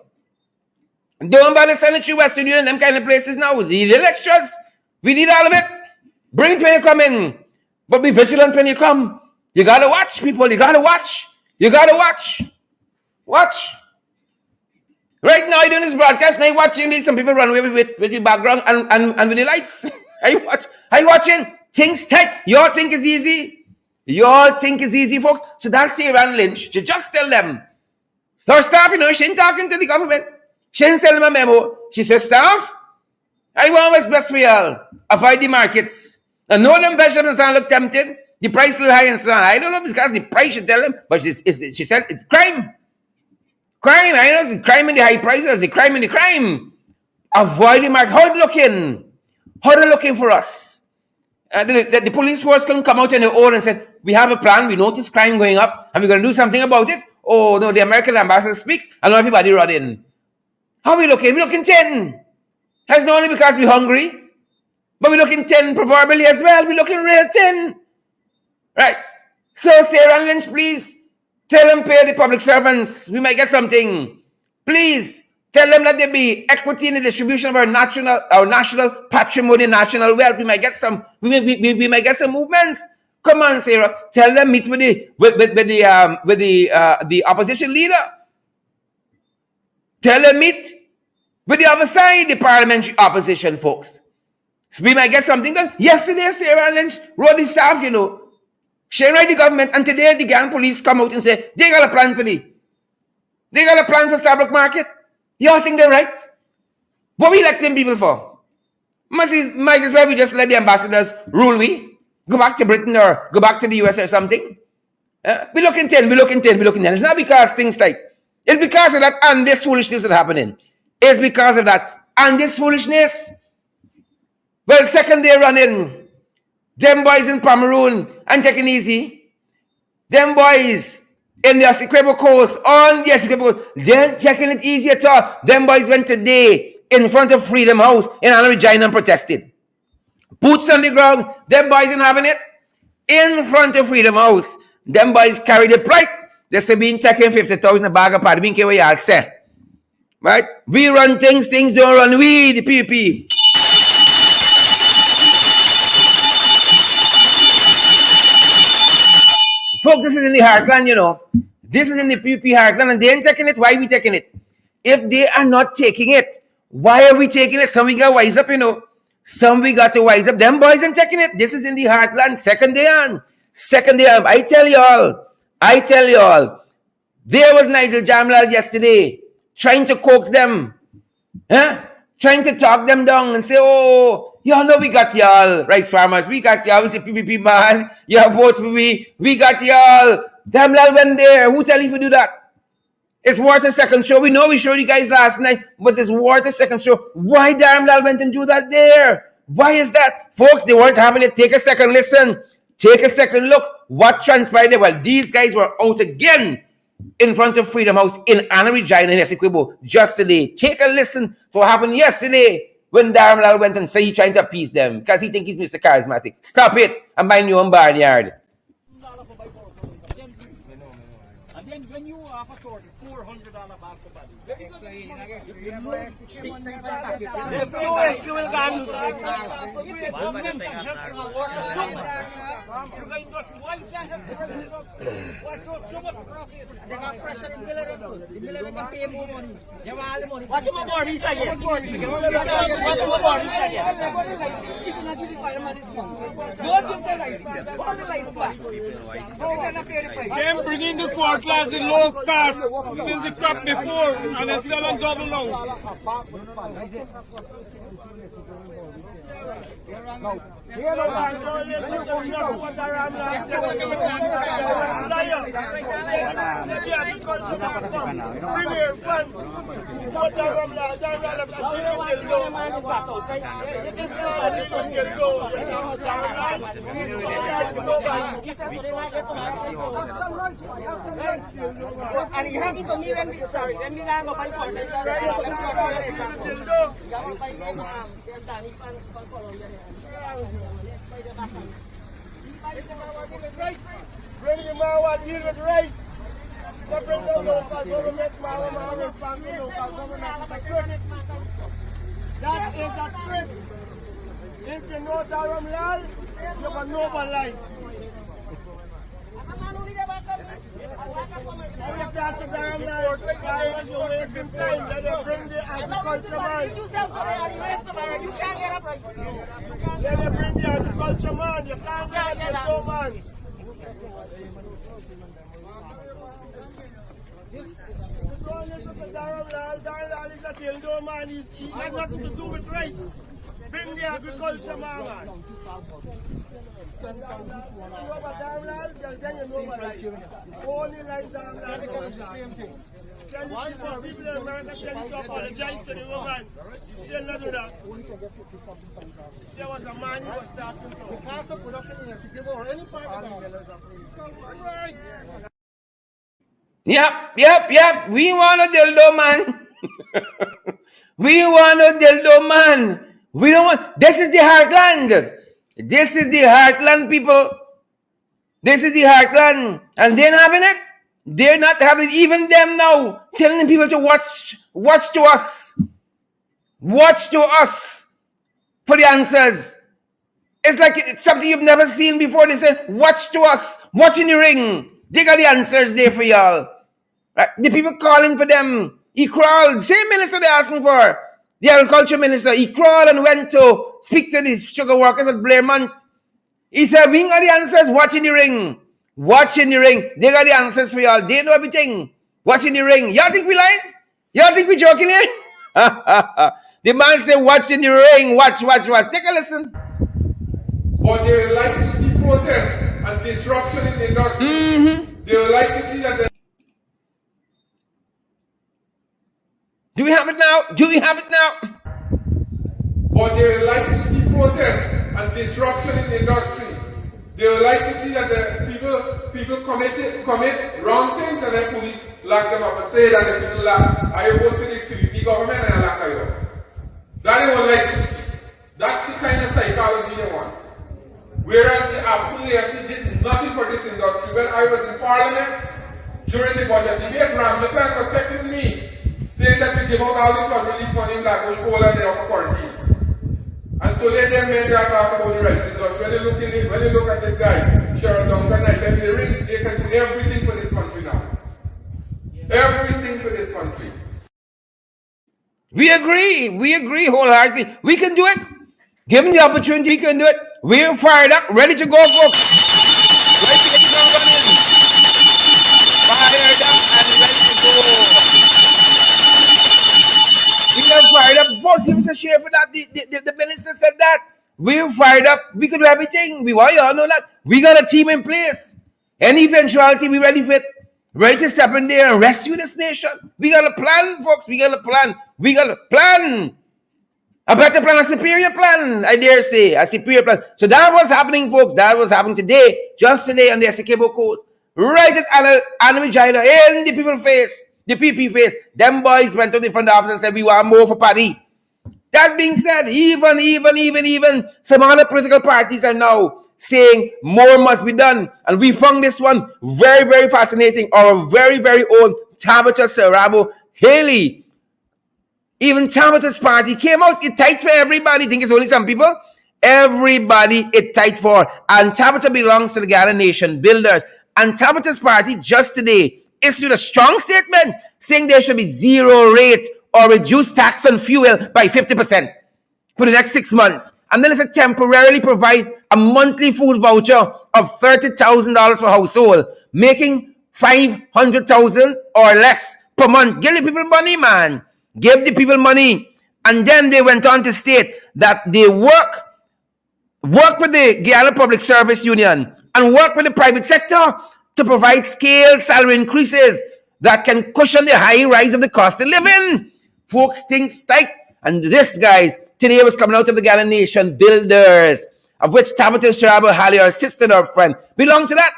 Don't bother sending to Western Union, them kind of places now. We need the extras. We need all of it. Bring it when you come in. But be vigilant when you come. You got to watch, people. You got to watch. You got to watch. Watch. Right now, you're doing this broadcast, now you're watching this. Some people run away with your background and with the lights. Are you watching? Things tight. Y'all think it's easy? Y'all think it's easy, folks? So that's Sarah Lynch. She just tell them. Her staff, you know, she ain't talking to the government. She ain't sending them a memo. She says, staff, I want what's best for y'all. Avoid the markets. And no them vegetables look tempted. The price is a little high and so on. I don't know because the price should tell them, but she said it's crime. Crime. I know it's crime in the high prices, the crime in the crime. Avoid the market. How they looking for us? The police force can come out on their own and say, we have a plan, we notice crime going up, and we're going to do something about it. Oh, no, the American ambassador speaks, and not everybody run in. How are we looking? We're looking 10. That's not only because we're hungry, but we're looking 10 proverbially as well. We're looking real 10. Right? So, Sarah Lynch, please, tell them pay the public servants. We might get something. Please, tell them that there be equity in the distribution of our national patrimony, national wealth. We might get some. We might get some movements. Come on, Sarah. Tell them meet with the opposition leader. Tell them meet with the other side, the parliamentary opposition folks. So we might get something done. Yesterday, Sarah Lynch wrote the staff, you know. She write the government, and today the gang police come out and say they got a plan for They got a plan for Starbuck Market. Y'all think they're right? What we electing people for? Might as well we just let the ambassadors rule we. Go back to Britain or go back to the US or something. We looking 10. It's not because things like. It's because of that and this foolishness that's happening. It's because of that and this foolishness. Well, second day running. Them boys in Cameroon and taking easy. Them boys in the Essequibo Coast, on the Essequibo Coast, they're taking it easy at all. Them boys went today in front of Freedom House in Anna Regina and protested. Boots on the ground, them boys ain't having it. In front of Freedom House, them boys carried the pride. They say being taking 50,000 a bag of party, being care what y'all say. Right? We run things don't run we, the PPP. Folks, this is in the heartland, you know. This is in the PPP heartland, and they ain't taking it. Why are we taking it? If they are not taking it, why are we taking it? Some we got to wise up, you know. Some we got to wise up. Them boys ain't taking it. This is in the heartland. Second day on. I tell y'all. There was Nigel Jamlal yesterday trying to coax them. Trying to talk them down and say, oh, Y'all know we got y'all, rice farmers. We got y'all. We say PPP man. Y'all vote for we. We got y'all. Damn Lal went there. Who tell you to do that? It's Water second show. We know we showed you guys last night, but it's Water second show. Why Lal went and do that there? Why is that? Folks, they weren't having it. Take a second listen. Take a second look. What transpired there? Well, these guys were out again in front of Freedom House in Anna Regina in Essequibo just today. Take a listen to what happened yesterday when Lal went and said he's trying to appease them because he thinks he's Mr. Charismatic. Stop it and mind your own barnyard. And then when you have a sort of $400 back to body. Them bringing the 4 class in low cost since the crop before and it's still on double now. And you have it to me when we, sorry, when we go by for Bring your Mawa deal with race. They bring the local government, Mawa respond to local government. That is a trick. If you know Durham Lal, you can know my life. Every time to Durham Lal, you're wasting time. Let them bring the agriculture man. You can't get up right. Let them bring the agriculture man. You can't get the show man. Don't listen to Durham Lal. Durham Lal is a dildo man. He has nothing to do with race. Bring the agriculture man. You know about Durham Lal? Then you know about life. Only like Durham Lal. Because it's the same thing. Can you people in America tell you to apologize to the woman? You still not do that. There was a man who was starting to. The cost of production in a city or any part of the right. Yep. We want a dildo man. We want a dildo man. We don't want. This is the heartland. This is the heartland, people. This is the heartland. And they're not having it. They're not having it. Even them now. Telling people to watch to us. Watch to us for the answers. It's like it's something you've never seen before. They say, watch to us. Watch in the ring. They got the answers there for y'all. Right? The people calling for them. He crawled. Same minister they're asking for. The agriculture minister. He crawled and went to speak to the sugar workers at Blairmont. He said, we got the answers. Watch in the ring. Watch in the ring. They got the answers for y'all. They know everything. Watch in the ring. Y'all think we lying? Y'all think we joking here? The man said, watch in the ring. Watch. Take a listen. But they would like to see protests and disruption in the industry. They would like to see that. Do we have it now? But they would like to see protests and disruption in the industry. They would like to see that the people commit wrong things and then police lock them up and say that the people I vote for the PPP government and I lock you up. That they would like to see. That's the kind of psychology they want. Whereas the Apple actually did nothing for this industry. When I was in Parliament during the budget debate, Ram Japan was texting me saying that we give out all the flood relief money in Blackbush Coal and they are for quarantine. And to let them men that talk about the rice industry, when they look at this guy, Sharon Duncan, I tell you, they can do everything for this country now. Everything for this country. We agree wholeheartedly. We can do it. Given the opportunity, we can do it. We're fired up, ready to go, folks. Ready to get the gun running. Fired up and ready to go. We are fired up. Folks, give us a share for that. The minister said that. We're fired up. We could do everything. We want y'all know that. We got a team in place. Any eventuality, we ready for it. Ready to step in there and rescue this nation. We got a plan, folks. We got a plan. We got a plan. A better plan, a superior plan, I dare say. A superior plan. So that was happening, folks. That was happening today. Just today on the Essequibo Coast. Right at Anna Regina, in the people face. The PP face. Them boys went to the front office and said, we want more for Paddy. That being said, even some other political parties are now saying more must be done. And we found this one very, very fascinating. Our very, very own Tabitha Sarabo Haley. Even Tabitha's party came out. It tight for everybody. Think it's only some people? Everybody it tight for. And Tabitha belongs to the Ghana Nation Builders. And Tabitha's party just today issued a strong statement saying there should be zero rate or reduced tax on fuel by 50% for the next 6 months. And then it's a temporarily provide a monthly food voucher of $30,000 per household, making $500,000 or less per month. Give the people money, man. Give the people money. And then they went on to state that they work with the Guyana Public Service Union and work with the private sector to provide scale salary increases that can cushion the high rise of the cost of living. Folks think tight. And this, guys, today was coming out of the Ghana Nation Builders, of which Tabitha Sarabo Haley, our sister or friend, belongs to that.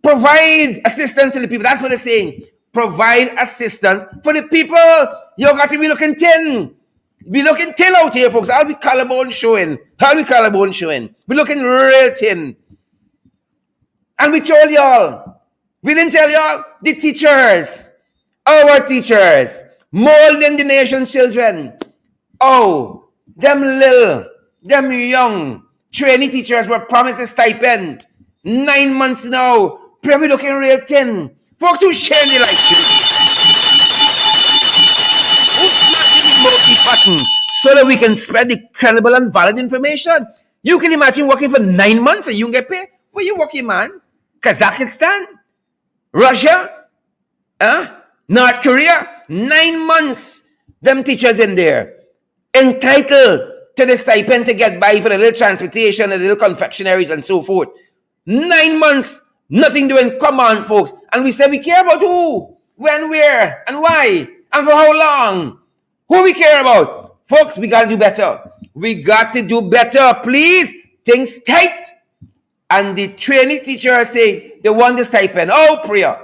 Provide assistance to the people. That's what they're saying. Provide assistance for the people. You got to be looking thin. Be looking thin out here, folks. I'll be collarbone showing. Be looking real thin. And we told y'all. We didn't tell y'all. The teachers. Our teachers. Molding the nation's children. Oh, them young trainee teachers were promised a stipend. 9 months now. Probably looking real thin. Folks who share the life stream. Who's smashing the emoji button so that we can spread the credible and valid information? You can imagine working for 9 months and you can get paid. Where you working, man? Kazakhstan? Russia? North Korea? 9 months. Them teachers in there. Entitled to the stipend to get by for the little transportation and the little confectionaries and so forth. 9 months. Nothing doing. Come on, folks. And we say we care about who, when, where, and why, and for how long. Who we care about. Folks, we got to do better. We got to do better. Please. Things tight. And the trainee teacher say they want the stipend. Oh, Priya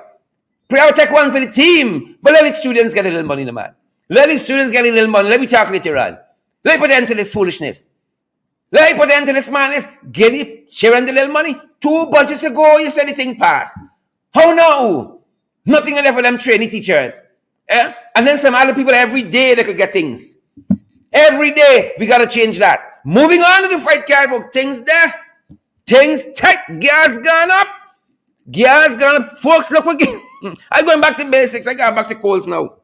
will take one for the team. But let the students get a little money, man. Let the students get a little money. Let me talk later on. Let me put an end to this foolishness. Let me put an end to this madness. Get it, sharing the little money. 2 bunches ago, you said the thing passed. How now? Nothing left for them trainee teachers. And then some other people every day they could get things. Every day, we got to change that. Moving on to the fight card, folks. Things there. Things tight. Gas gone up. Gas gone up. Folks, look again. I'm going back to basics. I got back to coals now.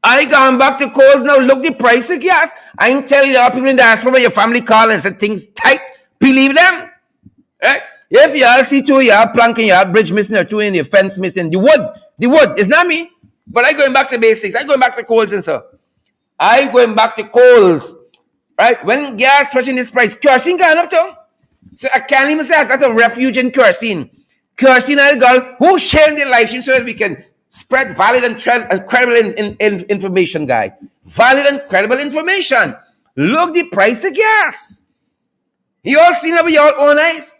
Look the price of gas. I ain't telling y'all people in the diaspora, your family call and said things tight. Believe them. Right? If y'all see 2 y'all planking, y'all bridge missing or 2 in your fence missing, the wood, it's not me. But I going back to basics. I going back to coals and so. I going back to coals. Right? When gas switching this price, kerosene gone up too. So I can't even say I got a refuge in kerosene. Kerosene and girl who sharing their life stream so that we can spread valid and credible information, guy. Valid and credible information. Look the price of gas. You all seen it with your own eyes?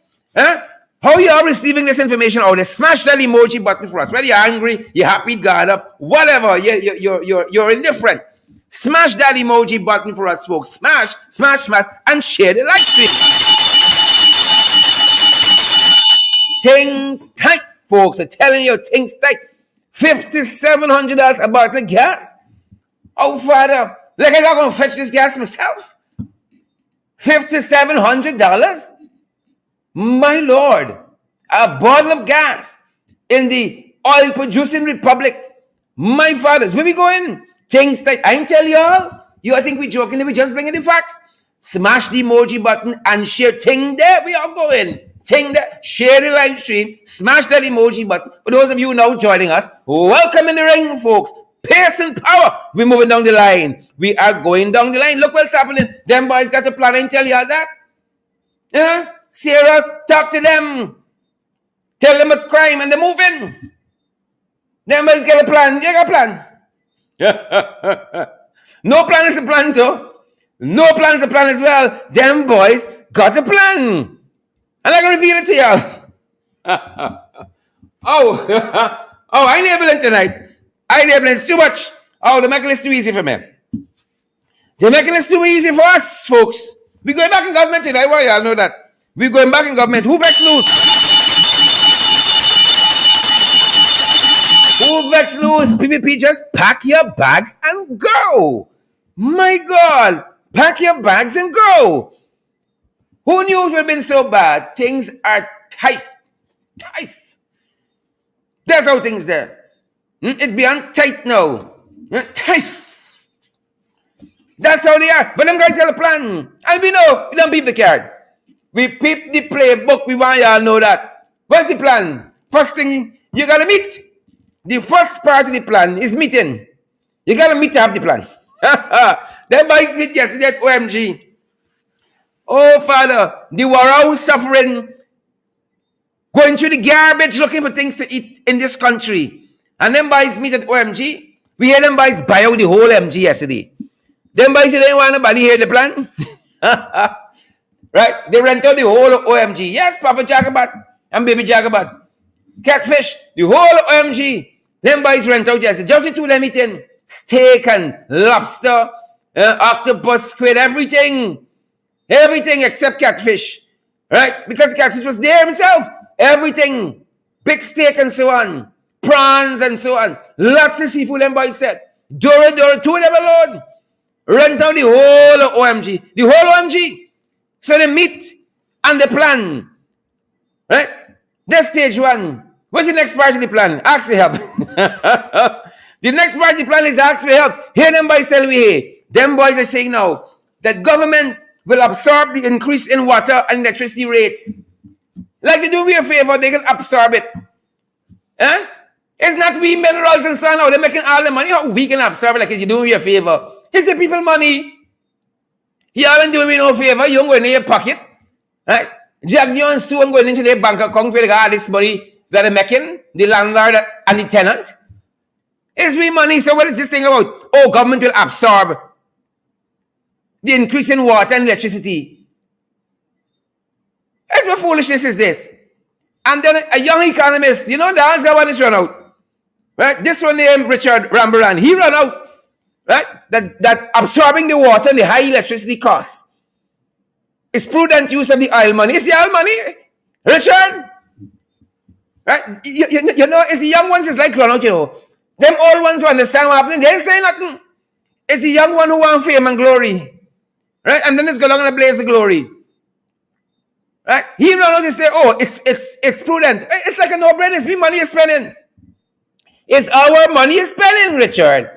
How you all receiving this information? Oh, they smash that emoji button for us. Whether you're angry, you're happy, God up, whatever, you're indifferent. Smash that emoji button for us, folks. Smash, and share the live stream. Things tight, folks. I'm telling you, things tight. $5,700 a bottle of gas. Oh, Father, like I got to fetch this gas myself. $5,700? My Lord, a bottle of gas in the oil-producing republic. My fathers, where we going? Things tight. I ain't tell y'all. I think we joking, we just bringing the facts. Smash the emoji button and share. Thing there, we are going. Thing there, share the live stream. Smash that emoji button. For those of you now joining us, welcome in the ring, folks. pace and power. We're moving down the line. We are going down the line. Look what's happening. Them boys got a plan and tell y'all that. Sarah, talk to them. Tell them about crime and they're moving. Them boys got a plan. They got a plan. No plan is a plan too. No plan is a plan as well. Them boys got a plan. And I'm going to reveal it to y'all. Oh, I enable it tonight. I enable it. It's too much. Oh, they're making it too easy for me. They're making it too easy for us, folks. We're going back in government tonight. I want y'all know that. We're going back in government. Who vex loose? Who vex loose? PPP, just pack your bags and go. My God. Pack your bags and go. Who knew it would have been so bad? Things are tight. Tight. That's how things there. It be tight now. Tight. That's how they are. But them guys tell a plan. And we know, we don't peep the card. We peep the playbook. We want y'all know that. What's the plan? First thing, you gotta meet. The first part of the plan is meeting. You gotta meet to have the plan. Them boys meet yesterday at OMG. Oh, Father, the Warao suffering, going through the garbage looking for things to eat in this country. And them boys meet at OMG. We hear them boys buy out the whole MG yesterday. Them boys say they want nobody hear the plan. Right? They rent out the whole of OMG. Yes, Papa Jagabat and Baby Jagabat. Catfish, the whole of OMG. Them boys rent out yesterday. Just the two them eating steak and lobster, octopus, squid, everything. Everything except catfish. Right? Because catfish was there himself. Everything. Big steak and so on. Prawns and so on. Lots of seafood, them boys said. Dora, two of them alone. Rent out the whole of OMG. The whole OMG. So they meet and they plan. Right? That's stage one. What's the next part of the plan? Ask for help. The next part of the plan is ask for help. Hear them boys tell me, hey, them boys are saying now that government will absorb the increase in water and electricity rates. Like they do me a favor, they can absorb it. Huh? It's not we minerals and so on now. They're making all the money. How we can absorb it like you do me a favor? It's the people money. Y'all ain't doing me no favor. You don't go in your pocket. Right? Jack Jones Sue and going into their bank account for all this money that they're making, the landlord and the tenant. It's me money. So what is this thing about? Oh, government will absorb the increase in water and electricity. That's what foolishness is this. And then a young economist, you know, the answer one is run out. Right? This one named Richard Rambaran, he run out. Right? That absorbing the water and the high electricity costs is prudent use of the oil money. Is the oil money, Richard? Right? You know, it's the young ones is like run out, you know. Them old ones who understand what happening, they ain't saying nothing. It's the young one who want fame and glory. Right? And then it's go along and blaze the glory. Right? He run out and say, oh, it's prudent. It's like a no-brainer. It's me money is spending. It's our money is spending, Richard.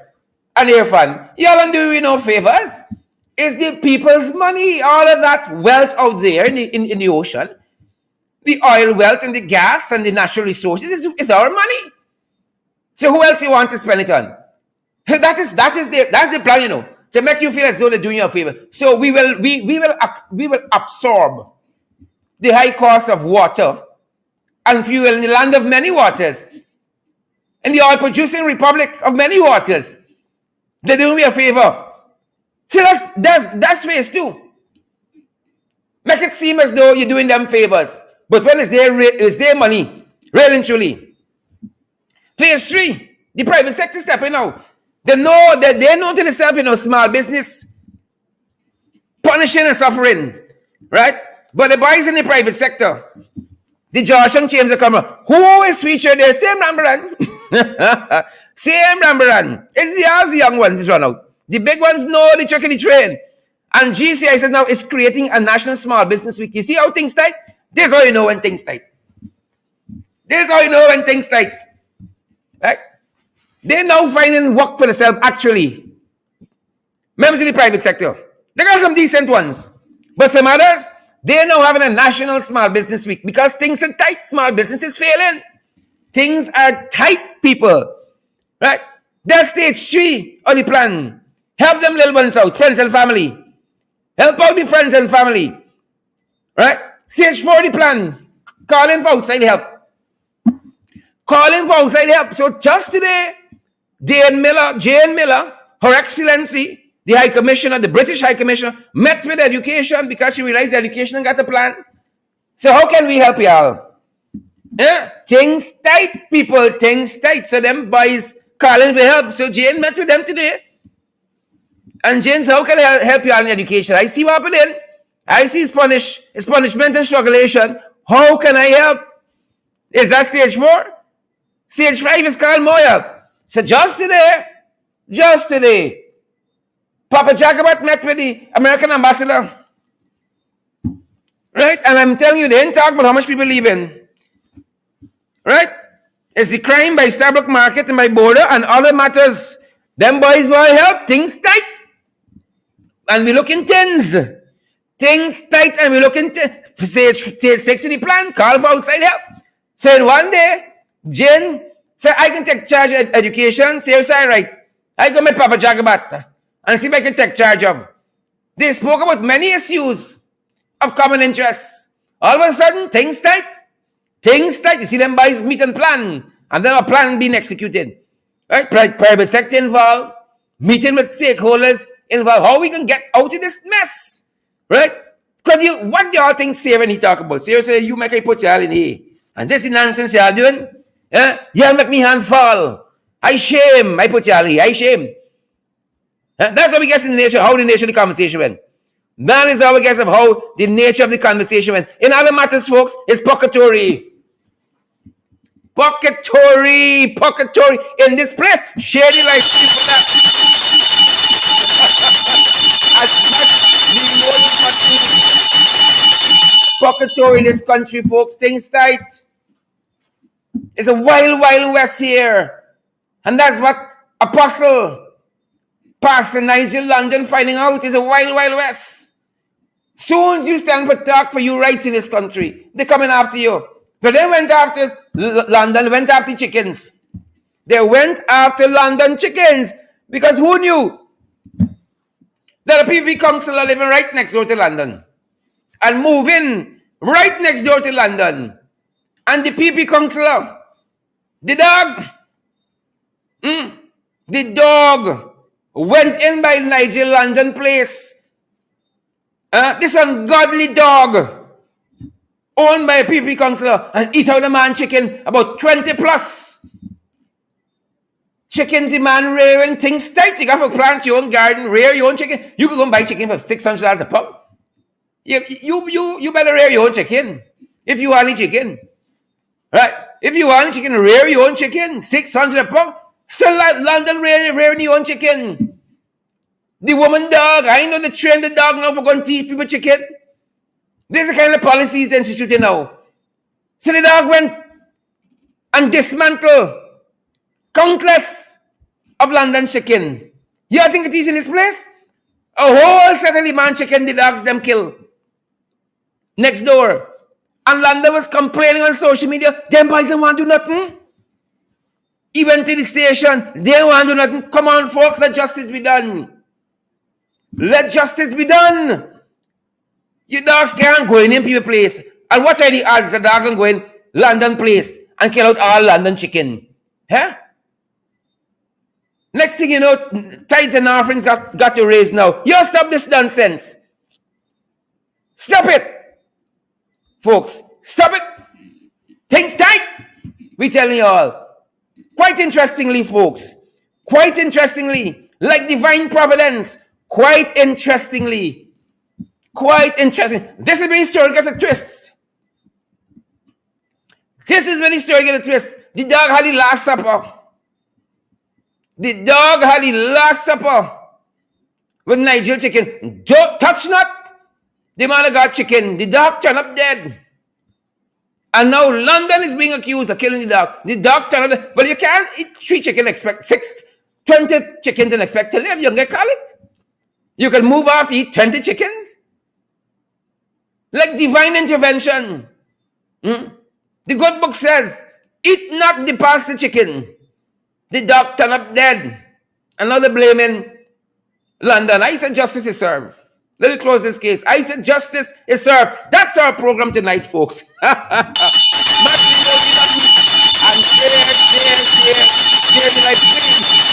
And Irfan, y'all don't do me no favors. It's the people's money. All of that wealth out there in the ocean. The oil wealth and the gas and the natural resources is our money. So who else you want to spend it on? That's the plan, you know, to make you feel as though they're doing you a favor. So we will absorb the high cost of water and fuel in the land of many waters, in the oil-producing republic of many waters. They're doing me a favor. So that's phase two. Make it seem as though you're doing them favors, but when it's their money, real and truly. Phase three, the private sector stepping out. They know to themselves, you know, small business punishing and suffering, right? But the boys in the private sector, the Josh and James are coming. Who is featured there? Same Rambaran. Same Rambaran. It's the young ones is run out. The big ones know the trick of the trade. And GCI says now it's creating a national small business week. You see how things tight? This is how you know when things tight. This is how you know when things tight. Right? They're now finding work for themselves actually. Members in the private sector. They got some decent ones. But some others, they're now having a national small business week because things are tight. Small business is failing. Things are tight, people. Right? That's stage 3 of the plan. Help them little ones out, friends and family. Help out the friends and family. Right? Stage 4 of the plan. Calling for outside help. Calling for outside help. So just today, Jane Miller, Her Excellency, the High Commissioner, the British High Commissioner, met with education because she realized education got a plan. So how can we help y'all? Yeah? Things tight, people, things tight. So them boys calling for help. So Jane met with them today. And Jane said, how can I help y'all in education? I see what happening. I see it's punishment and strugglation. How can I help? Is that stage 4? Stage 5 is called more help. So just today, Papa Jacobat met with the American ambassador. Right? And I'm telling you, they ain't talking about how much people leaving. Right? It's the crime by Starbuck Market and by border and other matters. Them boys want help. Things tight. And we look in tens. Things tight and we look in stage 6 in the plan. Call for outside help. So in one day, Jane said, I can take charge of education. Say, right. I go meet Papa Jacobat and see if I can take charge of. They spoke about many issues of common interest. All of a sudden, things tight. Things tight. You see them boys meet and plan. And then a plan being executed. Right? Private sector involved. Meeting with stakeholders involved. How we can get out of this mess. Right? Because what do y'all think Sarah when he talk about? Sarah say, you make I put y'all in here. And this is nonsense y'all doing. Y'all make me hand fall. I shame. I put y'all here. I shame. That's what we guess in the nature, how the nature of the conversation went. That is our guess of how the nature of the conversation went. In other matters, folks, it's pocketory. Pocketory. In this place, share the life stream for that. Pocketory in this country, folks. Things tight. It's a wild, wild west here. And that's what Apostle Pastor Nigel London finding out is a wild, wild west. Soon as you stand for talk for your rights in this country, they're coming after you. But they went after London, went after chickens. They went after London chickens because who knew that the PV Council are living right next door to London and moving right next door to London. And the PP councillor, the dog went in by Nigel London Place. This ungodly dog owned by a PP councillor and eat out the man chicken, about 20 plus. Chickens, the man rearing things tight. You got to plant your own garden, rear your own chicken. You could go and buy chicken for $600 a pop. You better rear your own chicken if you want any chicken. Right? If you want chicken, rear your own chicken. $600 a pound. So London rearing your own chicken. The woman dog, I know they train the dog now for going to teach people chicken. This is the kind of policies they're instituting now. So the dog went and dismantled countless of London chicken. You think it is in this place? A whole set of the man chicken, the dogs them kill. Next door. And London was complaining on social media, them boys don't want to do nothing. He went to the station, they don't want to do nothing. Come on, folks, let justice be done. Let justice be done. You dogs can't go in people's place. And what are the odds that dog can go in London Place and kill out all London chicken? Huh? Next thing you know, tithes and offerings got to raise now. You stop this nonsense. Stop it. Folks, stop it. Things tight. We telling you all. Quite interestingly, folks. Quite interestingly. Like divine providence. Quite interestingly. Quite interesting. This is when the story gets a twist. This is when the story gets a twist. The dog had the last supper. The dog had the last supper with Nigel chicken. Don't touch not. The man got chicken. The dog turned up dead. And now London is being accused of killing the dog. The dog turned up dead. But you can't eat 3 chicken, expect 20 chickens and expect to live. You can get colic. You can move out to eat 20 chickens. Like divine intervention. The good book says, eat not the pastor chicken. The dog turned up dead. And now they're blaming London. I said justice is served. Let me close this case. I said justice is served. That's our program tonight, folks. Smash the emoji button and share the live stream.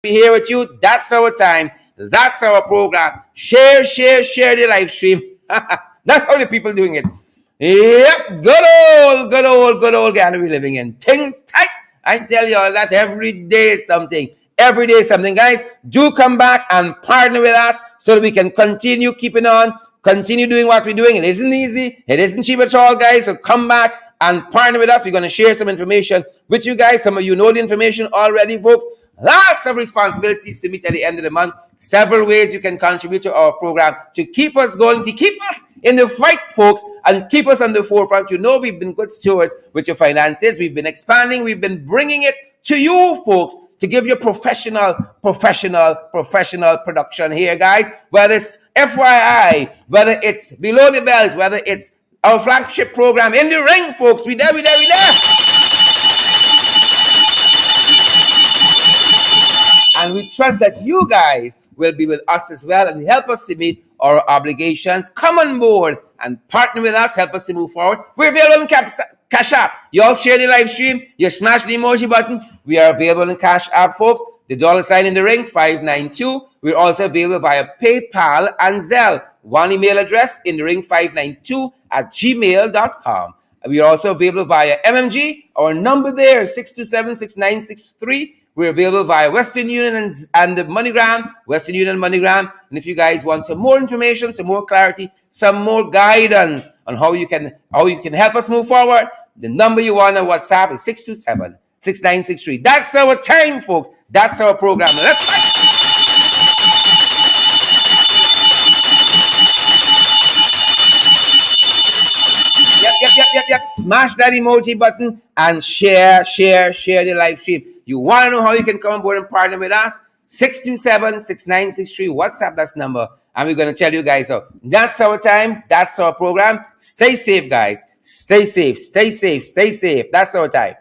Be here with you. That's our time. That's our program. Share the live stream. That's how the people doing it. Yep, good old Ghana we living in. Things tight. I tell you all that every day is something. Every day is something, guys. Do come back and partner with us so that we can continue keeping on, continue doing what we're doing. It isn't easy. It isn't cheap at all, guys. So come back and partner with us. We're going to share some information with you guys. Some of you know the information already, folks. Lots of responsibilities to meet at the end of the month. Several ways you can contribute to our program to keep us going, to keep us in the fight, folks, and keep us on the forefront. You know we've been good stewards with your finances. We've been expanding. We've been bringing it to you, folks, to give you professional production here, guys. Whether it's FYI, whether it's below the belt, whether it's our flagship program in the ring, folks. We there. And we trust that you guys will be with us as well and help us to meet our obligations. Come on board and partner with us. Help us to move forward. We're available in Cash App. You all share the live stream. You smash the emoji button. We are available in Cash App, folks. The $ in the ring, 592. We're also available via PayPal and Zelle. One email address, in the ring 592 at gmail.com. We are also available via MMG. Our number there, 627-6963. We're available via Western Union and the MoneyGram, Western Union and MoneyGram. And if you guys want some more information, some more clarity, some more guidance on how you can help us move forward, the number you want on WhatsApp is 627-6963. That's our time, folks. That's our program. Let's fight. Yep. Smash that emoji button and share the live stream. You want to know how you can come on board and partner with us? 627-6963. WhatsApp that number. And we're going to tell you guys how. That's our time. That's our program. Stay safe, guys. Stay safe. That's our time.